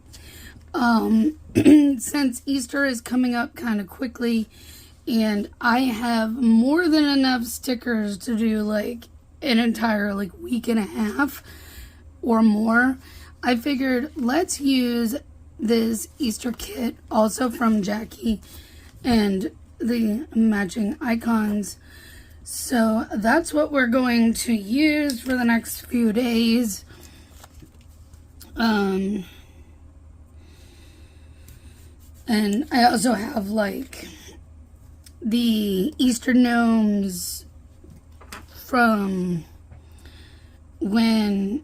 Since Easter is coming up kind of quickly, and I have more than enough stickers to do like an entire like week and a half or more, I figured let's use this Easter kit, also from Jackie, and the matching icons. So that's what we're going to use for the next few days. And I also have like the Easter gnomes from when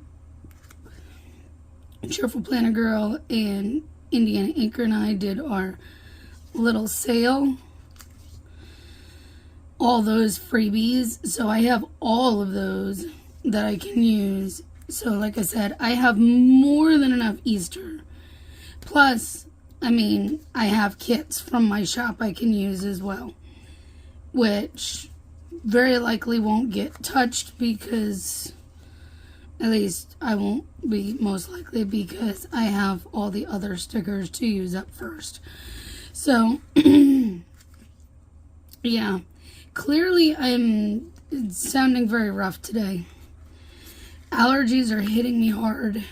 Cheerful Planner Girl and Indiana Anchor and I did our little sale. All those freebies. So I have all of those that I can use. So like I said, I have more than enough Easter. Plus, I mean, I have kits from my shop I can use as well, which very likely won't get touched because, at least I won't be most likely, because I have all the other stickers to use up first. So, yeah, clearly I'm sounding very rough today. Allergies are hitting me hard.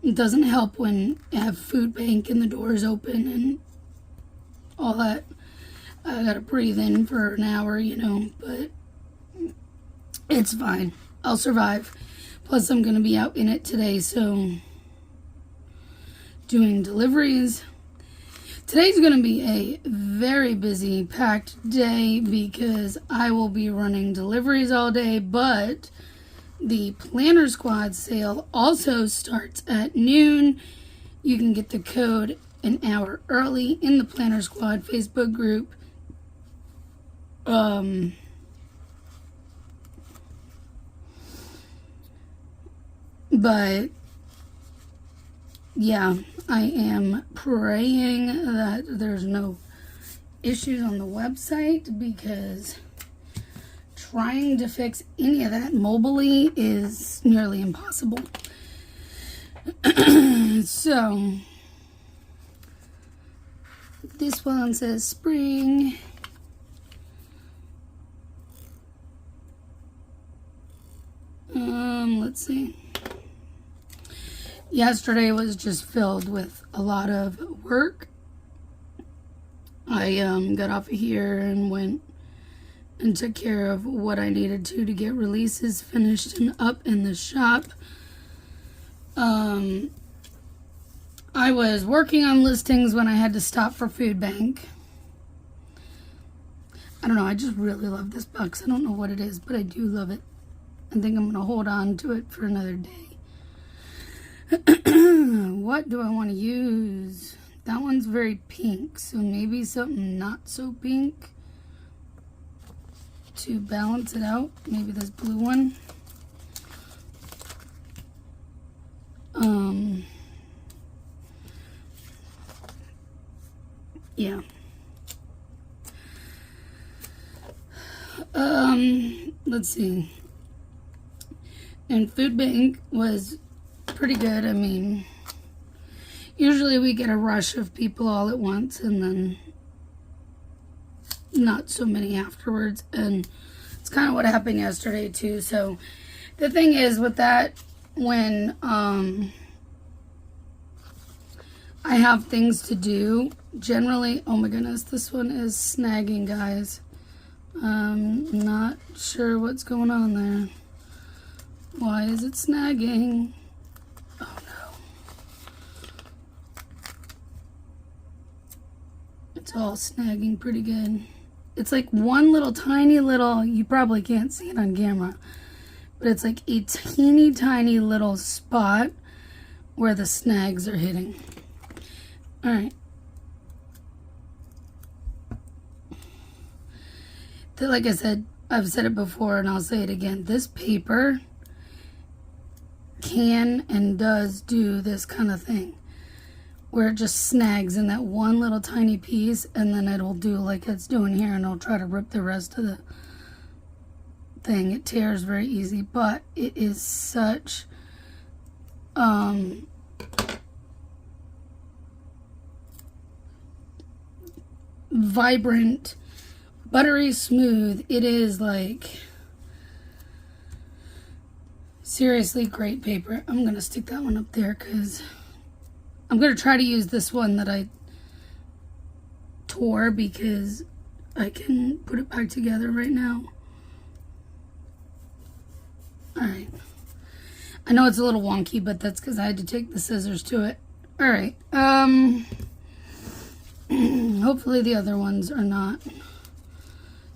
It doesn't help when you have food bank and the doors open and all that. I gotta breathe in for an hour, you know, but it's fine. I'll survive. Plus, I'm gonna be out in it today, so doing deliveries. Today's gonna be a very busy, packed day because I will be running deliveries all day, but the Planner Squad sale also starts at noon. You can get the code an hour early in the Planner Squad Facebook group. But yeah, I am praying that there's no issues on the website, because trying to fix any of that mobily is nearly impossible. So, this one says spring. Let's see. Yesterday was just filled with a lot of work. I got off of here and went and took care of what I needed to get releases finished and up in the shop. I was working on listings when I had to stop for food bank. I don't know, I just really love this box. I don't know what it is, but I do love it. I think I'm going to hold on to it for another day. What do I want to use? That one's very pink, so maybe something not so pink to balance it out. Maybe this blue one. Yeah. Let's see. And food bank was pretty good. I mean, usually we get a rush of people all at once and then not so many afterwards, and it's kind of what happened yesterday too. So the thing is with that, when I have things to do, generally, oh my goodness, this one is snagging, guys. Not sure what's going on there. Why is it snagging? Oh no. It's all snagging pretty good. It's like one little tiny little, you probably can't see it on camera, but it's like a teeny tiny little spot where the snags are hitting. All right. Like I said, I've said it before and I'll say it again. This paper can and does do this kind of thing where it just snags in that one little tiny piece, and then it'll do like it's doing here, and it'll try to rip the rest of the thing. It tears very easy, but it is such vibrant buttery smooth. It is like seriously great paper. I'm gonna stick that one up there because I'm gonna try to use this one that I tore because I can put it back together right now. Alright. I know it's a little wonky, but that's because I had to take the scissors to it. Alright. Hopefully the other ones are not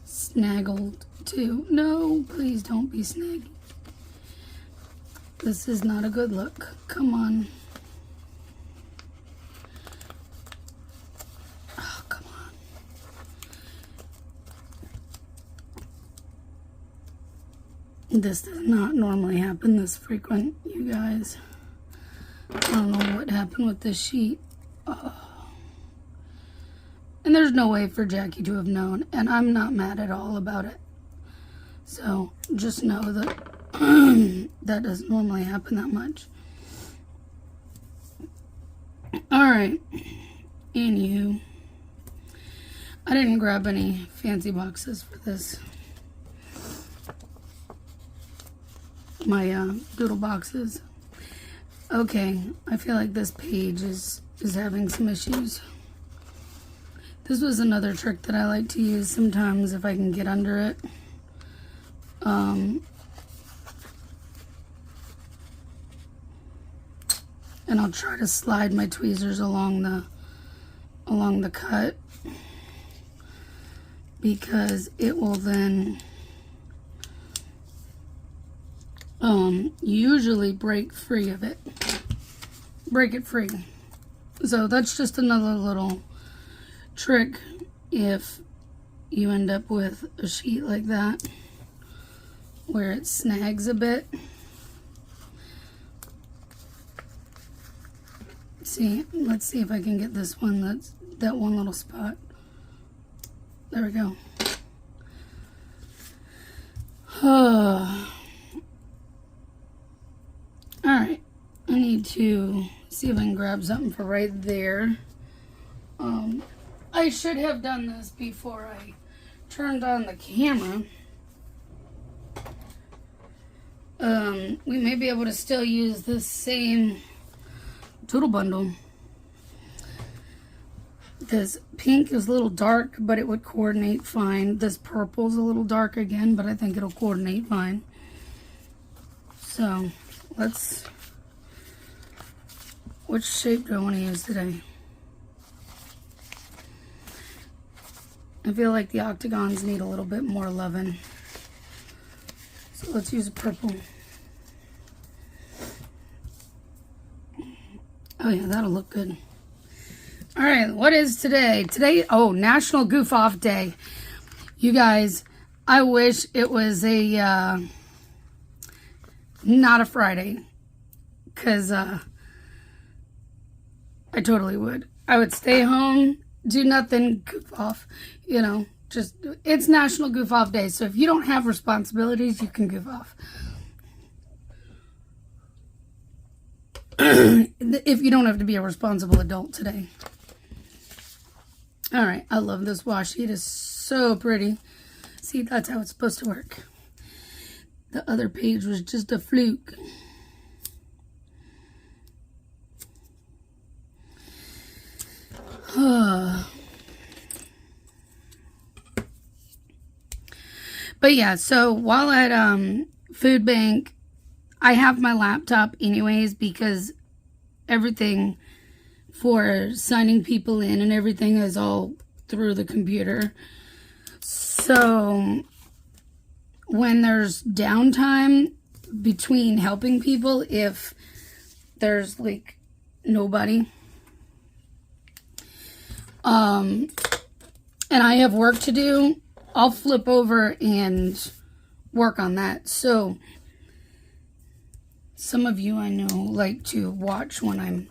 snaggled too. No, please don't be snaggy. This is not a good look. Come on. Oh, come on. This does not normally happen this frequent, you guys. I don't know what happened with this sheet. Oh. And there's no way for Jackie to have known, and I'm not mad at all about it. So just know that that doesn't normally happen that much. Alright. Anywho, I didn't grab any fancy boxes for this. My doodle boxes. Okay, I feel like this page is having some issues. This was another trick that I like to use sometimes if I can get under it. And I'll try to slide my tweezers along the cut because it will then usually break free of it. Break it free. So that's just another little trick if you end up with a sheet like that where it snags a bit. See, let's see if I can get this one, that one little spot. There we go. Alright, I need to see if I can grab something for right there. I should have done this before I turned on the camera. We may be able to still use this same doodle bundle. This pink is a little dark, but it would coordinate fine. This purple's a little dark again, but I think it'll coordinate fine. So, which shape do I want to use today? I feel like the octagons need a little bit more loving. So let's use a purple. Oh yeah, that'll look good. Alright, what is today? Today, National Goof Off Day. You guys, I wish it was not a Friday. Because I totally would. I would stay home, do nothing, goof off. You know, just, it's National Goof Off Day. So if you don't have responsibilities, you can goof off. If you don't have to be a responsible adult today. Alright, I love this washi. It is so pretty. See, that's how it's supposed to work. The other page was just a fluke. But yeah, so while at food bank, I have my laptop anyways because everything for signing people in and everything is all through the computer. So when there's downtime between helping people, if there's like nobody, and I have work to do, I'll flip over and work on that. So some of you I know like to watch when I'm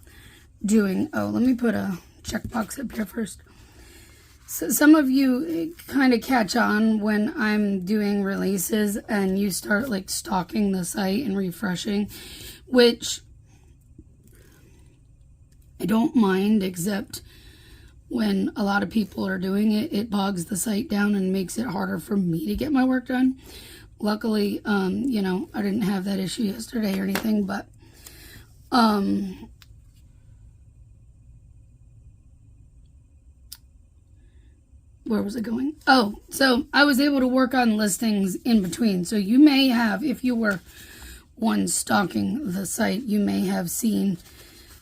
doing, let me put a checkbox up here first. So some of you kind of catch on when I'm doing releases and you start like stalking the site and refreshing, which I don't mind, except when a lot of people are doing it, it bogs the site down and makes it harder for me to get my work done. Luckily, you know, I didn't have that issue yesterday or anything, but where was it going? Oh, so I was able to work on listings in between. So you may have, if you were one stalking the site, you may have seen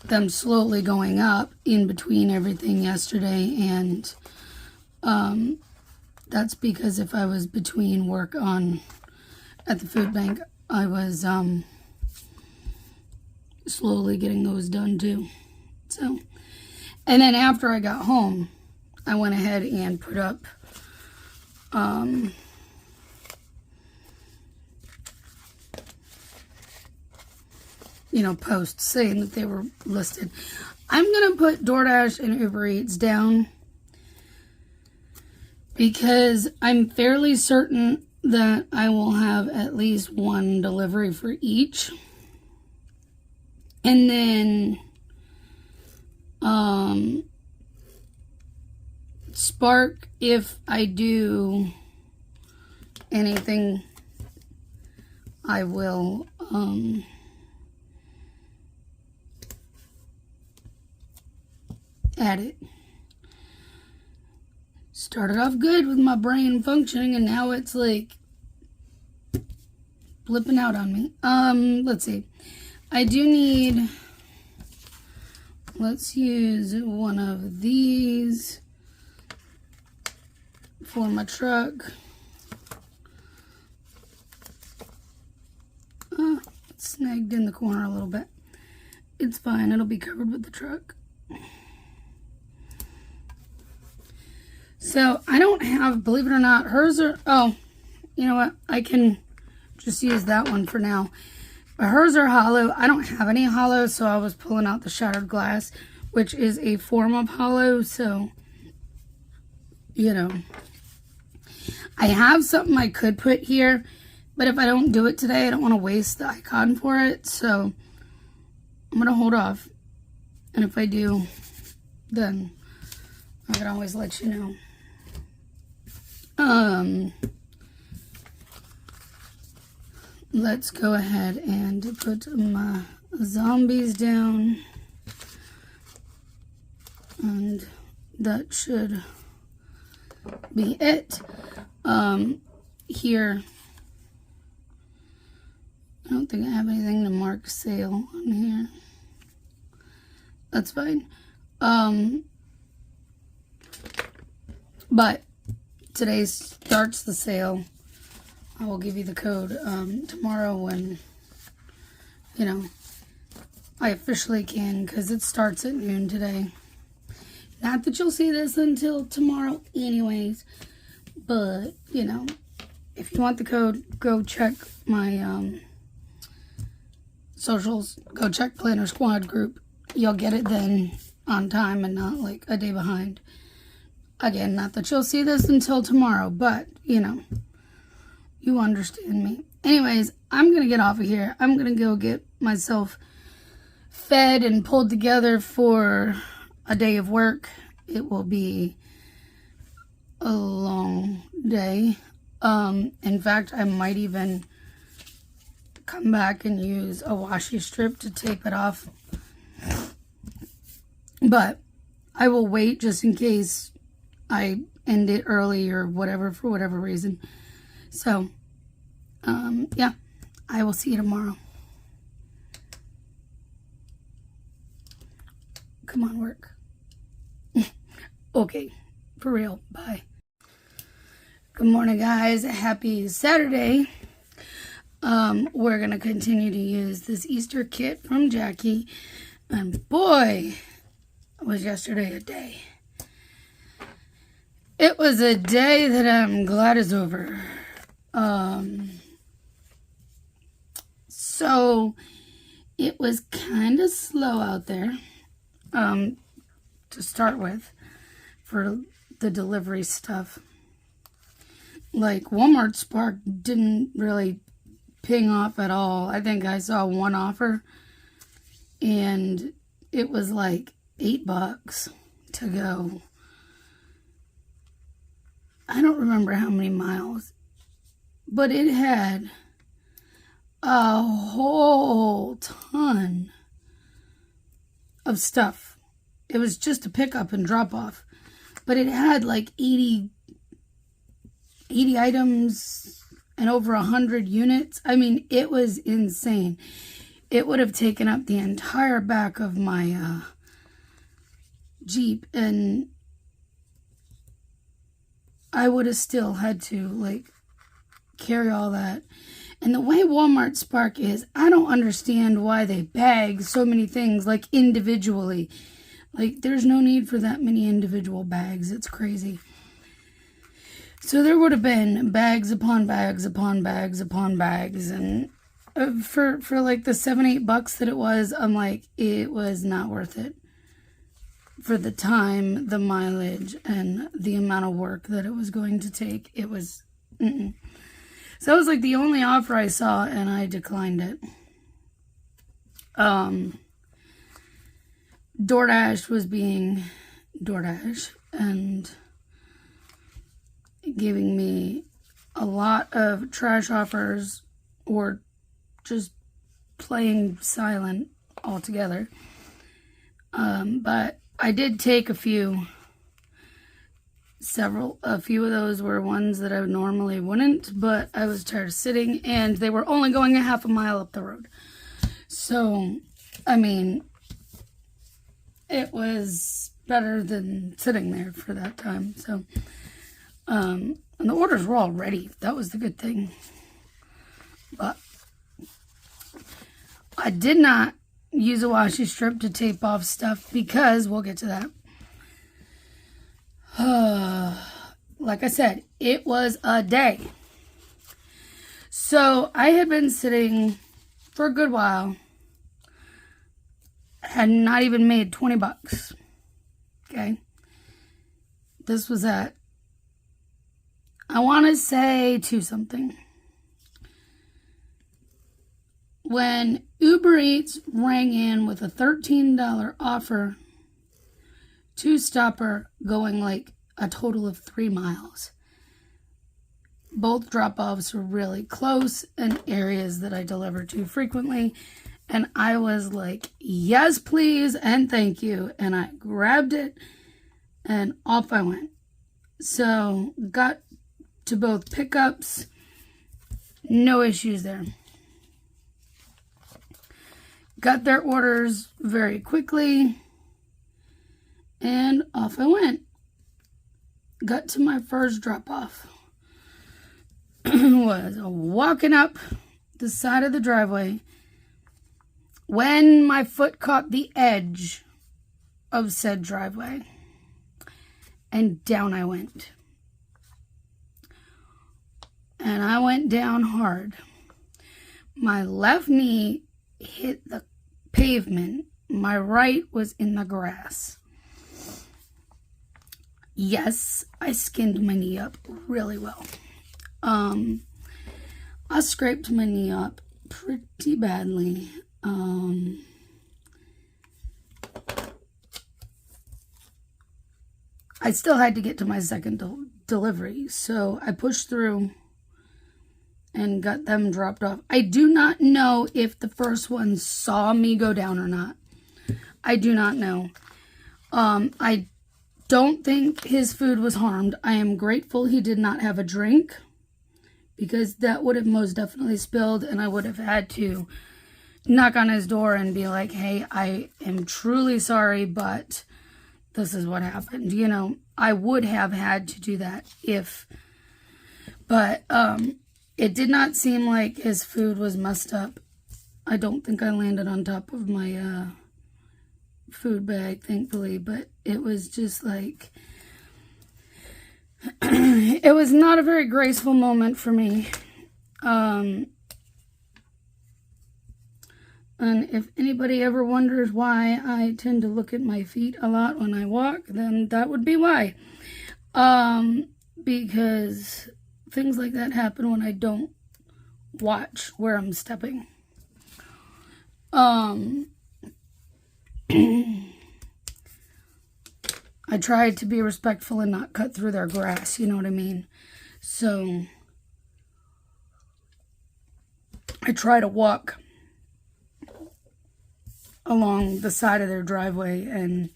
them slowly going up in between everything yesterday. And that's because if I was between work on at the food bank, I was slowly getting those done too. So, and then after I got home, I went ahead and put up you know, posts saying that they were listed. I'm going to put DoorDash and Uber Eats down because I'm fairly certain that I will have at least one delivery for each. And then Spark, if I do anything, I will add it. Started off good with my brain functioning, and now it's like flipping out on me. Let's see. I do need, let's use one of these for my truck. It's snagged in the corner a little bit. It's fine, it'll be covered with the truck. So I don't have, believe it or not, hers are, oh, you know what? I can just use that one for now. But hers are hollow. I don't have any hollow, so I was pulling out the shattered glass, which is a form of hollow. So, you know, I have something I could put here, but if I don't do it today, I don't want to waste the icon for it. So I'm going to hold off. And if I do, then I can always let you know. Let's go ahead and put my zombies down. And that should be it. Here, I don't think I have anything to mark sale on here. That's fine. But today starts the sale. I will give you the code tomorrow when, you know, I officially can, because it starts at noon today. Not that you'll see this until tomorrow anyways, but, you know, if you want the code, go check my socials. Go check Planner Squad group. You'll get it then on time and not like a day behind. Again, not that you'll see this until tomorrow, but, you know, you understand me. Anyways, I'm going to get off of here. I'm going to go get myself fed and pulled together for a day of work. It will be a long day. In fact, I might even come back and use a washi strip to tape it off. But I will wait just in case I end it early or whatever, for whatever reason. So, yeah, I will see you tomorrow. Come on, work. Okay, for real. Bye. Good morning, guys. Happy Saturday. We're going to continue to use this Easter kit from Jackie. And boy, was yesterday a day. It was a day that I'm glad is over. So it was kind of slow out there, to start with, for the delivery stuff. Like, Walmart Spark didn't really ping off at all. I think I saw one offer, and it was like $8 to go. don't remember how many miles, but it had a whole ton of stuff. It was just a pickup and drop off, but it had like 80 items and over 100 units. I mean, it was insane. It would have taken up the entire back of my Jeep, and I would have still had to like carry all that. And the way Walmart Spark is, I don't understand why they bag so many things like individually. Like, there's no need for that many individual bags. It's crazy. So there would have been bags upon bags upon bags upon bags, and for like the $7-8 that it was, I'm like, it was not worth it for the time, the mileage, and the amount of work that it was going to take. It was So that was like the only offer I saw, and I declined it. DoorDash was being DoorDash and giving me a lot of trash offers, or just playing silent altogether. But I did take a few of those were ones that I normally wouldn't, but I was tired of sitting, and they were only going a half a mile up the road. So, I mean, it was better than sitting there for that time. So, and the orders were all ready. That was the good thing. But I did not use a washi strip to tape off stuff because we'll get to that. Like I said, it was a day. So I had been sitting for a good while, had not even made $20. Okay. This was at, I want to say 2 something. When Uber Eats rang in with a $13 offer, 2-stopper going like a total of 3 miles. Both drop-offs were really close in areas that I deliver to frequently. And I was like, yes, please, and thank you. And I grabbed it, and off I went. So, got to both pickups. No issues there. Got their orders very quickly. And off I went. Got to my first drop-off. Was walking up the side of the driveway when my foot caught the edge of said driveway. And down I went. And I went down hard. My left knee hit the pavement. My right was in the grass. Yes, I skinned my knee up really well. I scraped my knee up pretty badly. I still had to get to my second delivery, so I pushed through and got them dropped off. I do not know if the first one saw me go down or not. I do not know. I don't think his food was harmed. I am grateful he did not have a drink, because that would have most definitely spilled, and I would have had to knock on his door and be like, hey, I am truly sorry, but this is what happened. You know, I would have had to do that but it did not seem like his food was messed up. I don't think I landed on top of my food bag, thankfully, but it was just like, it was not a very graceful moment for me. And if anybody ever wonders why I tend to look at my feet a lot when I walk, then that would be why. Because things like that happen when I don't watch where I'm stepping. I tried to be respectful and not cut through their grass, you know what I mean? So I try to walk along the side of their driveway, and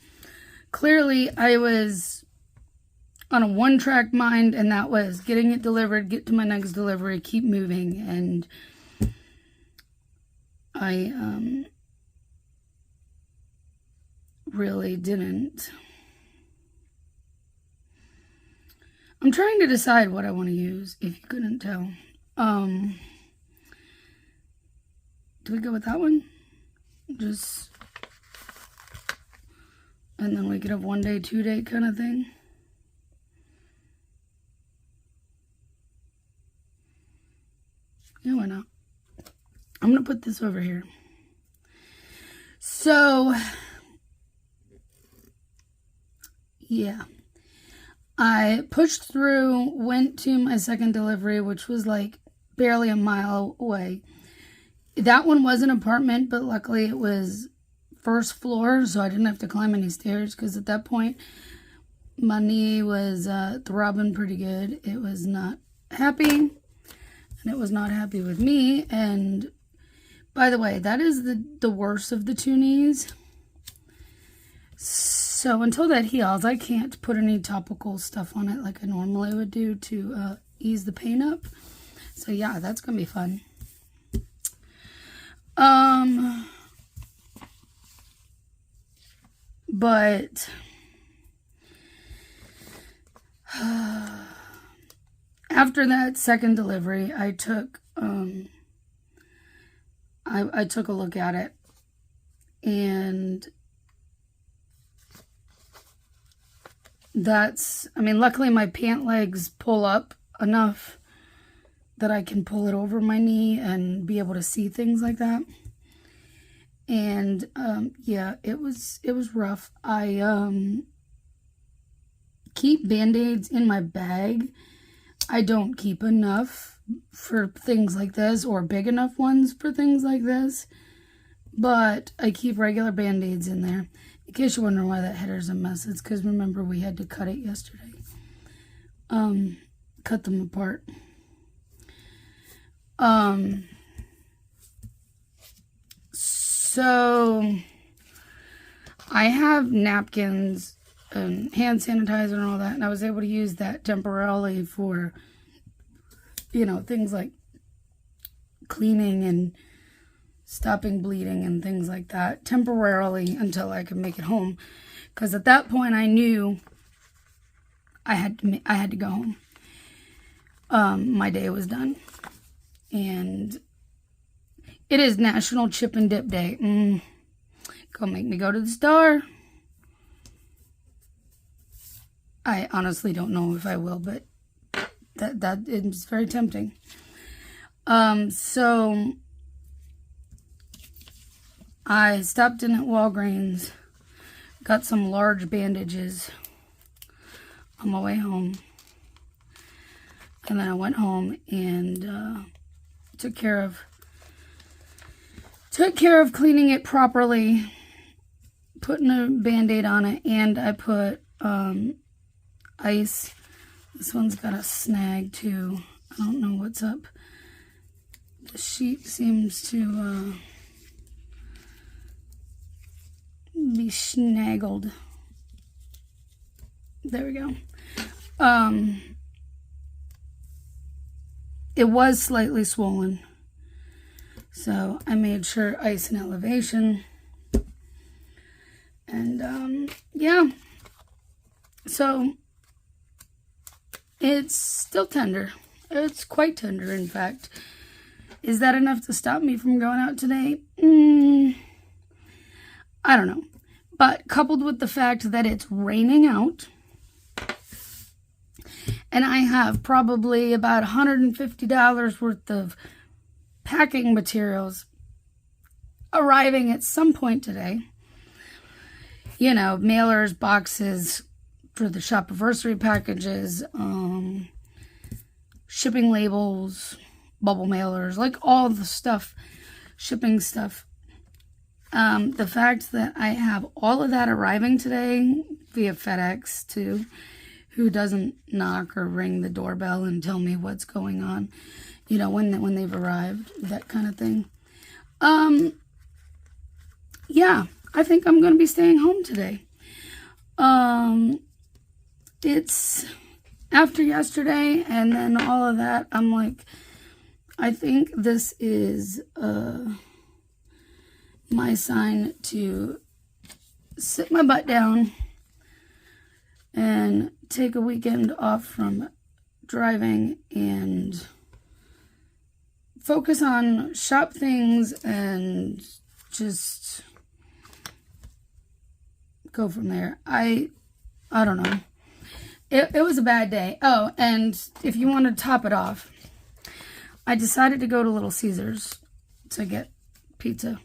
clearly I was on a one-track mind, and that was getting it delivered, get to my next delivery, keep moving, and I really didn't. I'm trying to decide what I want to use, if you couldn't tell. Do we go with that one? Just, and then we could have 1 day, 2 day kind of thing. Yeah, why not? I'm going to put this over here. So, yeah. I pushed through, went to my second delivery, which was like barely a mile away. That one was an apartment, but luckily it was first floor, so I didn't have to climb any stairs, because at that point my knee was throbbing pretty good. It was not happy, and it was not happy with me. And by the way, that is the worst of the two knees. So until that heals, I can't put any topical stuff on it like I normally would do to ease the pain up. So yeah, that's gonna be fun. But after that second delivery, I took I took a look at it, and that's, I mean, luckily my pant legs pull up enough that I can pull it over my knee and be able to see things like that. And yeah, it was rough. I keep Band-Aids in my bag. I don't keep enough for things like this, or big enough ones for things like this, but I keep regular Band-Aids in there. In case you're wondering why that header's a mess, it's because, remember, we had to cut it yesterday. Cut them apart. So I have napkins and hand sanitizer and all that, and I was able to use that temporarily for, you know, things like cleaning and stopping bleeding and things like that, temporarily until I could make it home, because at that point I knew I had to go home. My day was done, and it is National Chip and Dip Day. Gonna make me go to the store. I honestly don't know if I will, but that is very tempting. So I stopped in at Walgreens, got some large bandages on my way home, and then I went home and took care of cleaning it properly, putting a Band-Aid on it, and I put ice. This one's got a snag too. I don't know what's up. The sheet seems to be snaggled. There we go. It was slightly swollen, so I made sure ice and elevation. And yeah, so it's still tender. It's quite tender, in fact. Is that enough to stop me from going out today? I don't know. But coupled with the fact that it's raining out, and I have probably about $150 worth of packing materials arriving at some point today. You know, mailers, boxes for the Shopiversary packages, shipping labels, bubble mailers, like all the stuff, shipping stuff. The fact that I have all of that arriving today via FedEx too, who doesn't knock or ring the doorbell and tell me what's going on, you know, when they've arrived, that kind of thing. Yeah, I think I'm going to be staying home today. It's after yesterday and then all of that, I'm like, I think this is my sign to sit my butt down and take a weekend off from driving and focus on shop things and just go from there. I don't know. It was a bad day. Oh, and if you want to top it off, I decided to go to Little Caesars to get pizza.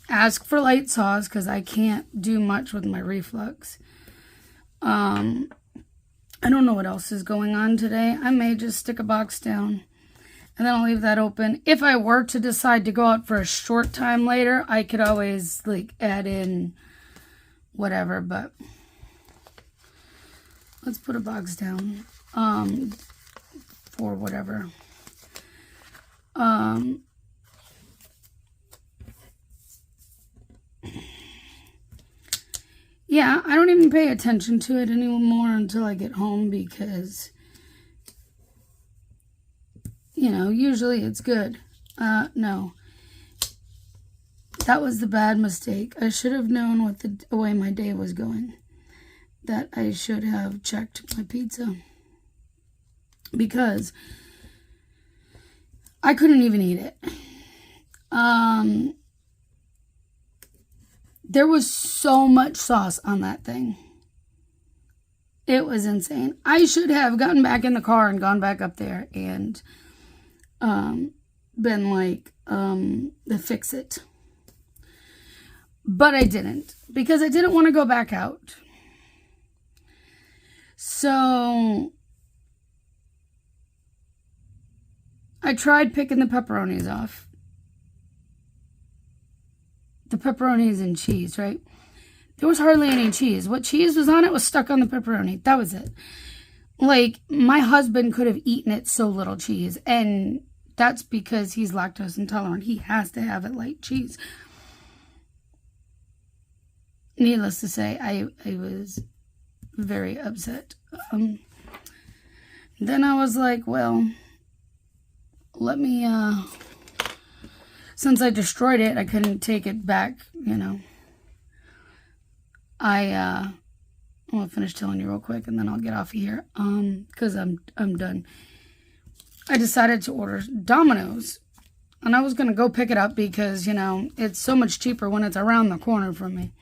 Ask for light sauce because I can't do much with my reflux. I don't know what else is going on today. I may just stick a box down and then I'll leave that open. If I were to decide to go out for a short time later, I could always like add in whatever, but let's put a box down for whatever. Yeah, I don't even pay attention to it anymore until I get home because, you know, usually it's good. No. That was the bad mistake. I should have known what the way my day was going. That I should have checked my pizza. Because I couldn't even eat it. There was so much sauce on that thing. It was insane. I should have gotten back in the car and gone back up there and been like, fix it. But I didn't because I didn't want to go back out. So I tried picking the pepperonis off. The pepperonis and cheese, right? There was hardly any cheese. What cheese was on it was stuck on the pepperoni. That was it. Like, my husband could have eaten it so little cheese. And that's because he's lactose intolerant. He has to have it light cheese. Needless to say, I was very upset. Then I was like, well, let me, since I destroyed it, I couldn't take it back, you know. I'm gonna finish telling you real quick and then I'll get off of here. Because I'm done. I decided to order Domino's. And I was gonna go pick it up because, you know, it's so much cheaper when it's around the corner from me.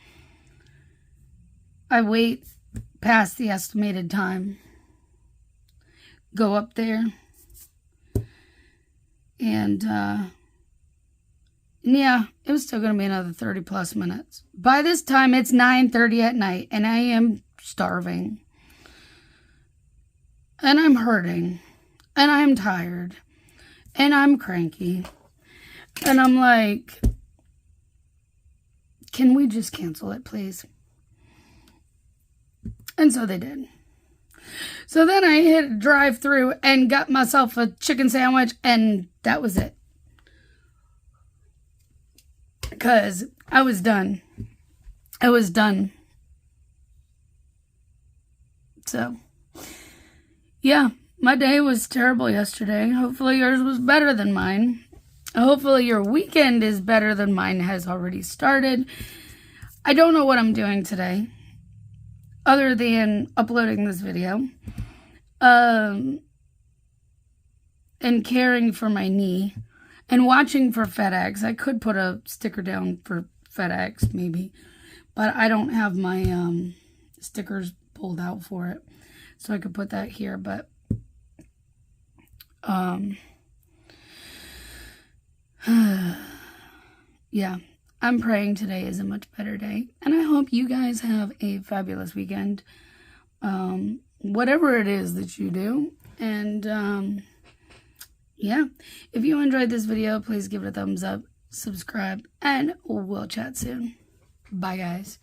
I wait past the estimated time. Go up there. And yeah, it was still going to be another 30 plus minutes. By this time, it's 9:30 at night, and I am starving. And I'm hurting. And I'm tired. And I'm cranky. And I'm like, can we just cancel it, please? And so they did. So then I hit a drive-through and got myself a chicken sandwich, and that was it. Because I was done. I was done. So, yeah, my day was terrible yesterday. Hopefully yours was better than mine. Hopefully your weekend is better than mine has already started. I don't know what I'm doing today, other than uploading this video. And caring for my knee. And watching for FedEx. I could put a sticker down for FedEx, maybe. But I don't have my stickers pulled out for it. So I could put that here. But, yeah. I'm praying today is a much better day. And I hope you guys have a fabulous weekend. Whatever it is that you do. And, yeah, if you enjoyed this video, please give it a thumbs up, subscribe, and we'll chat soon. Bye, guys.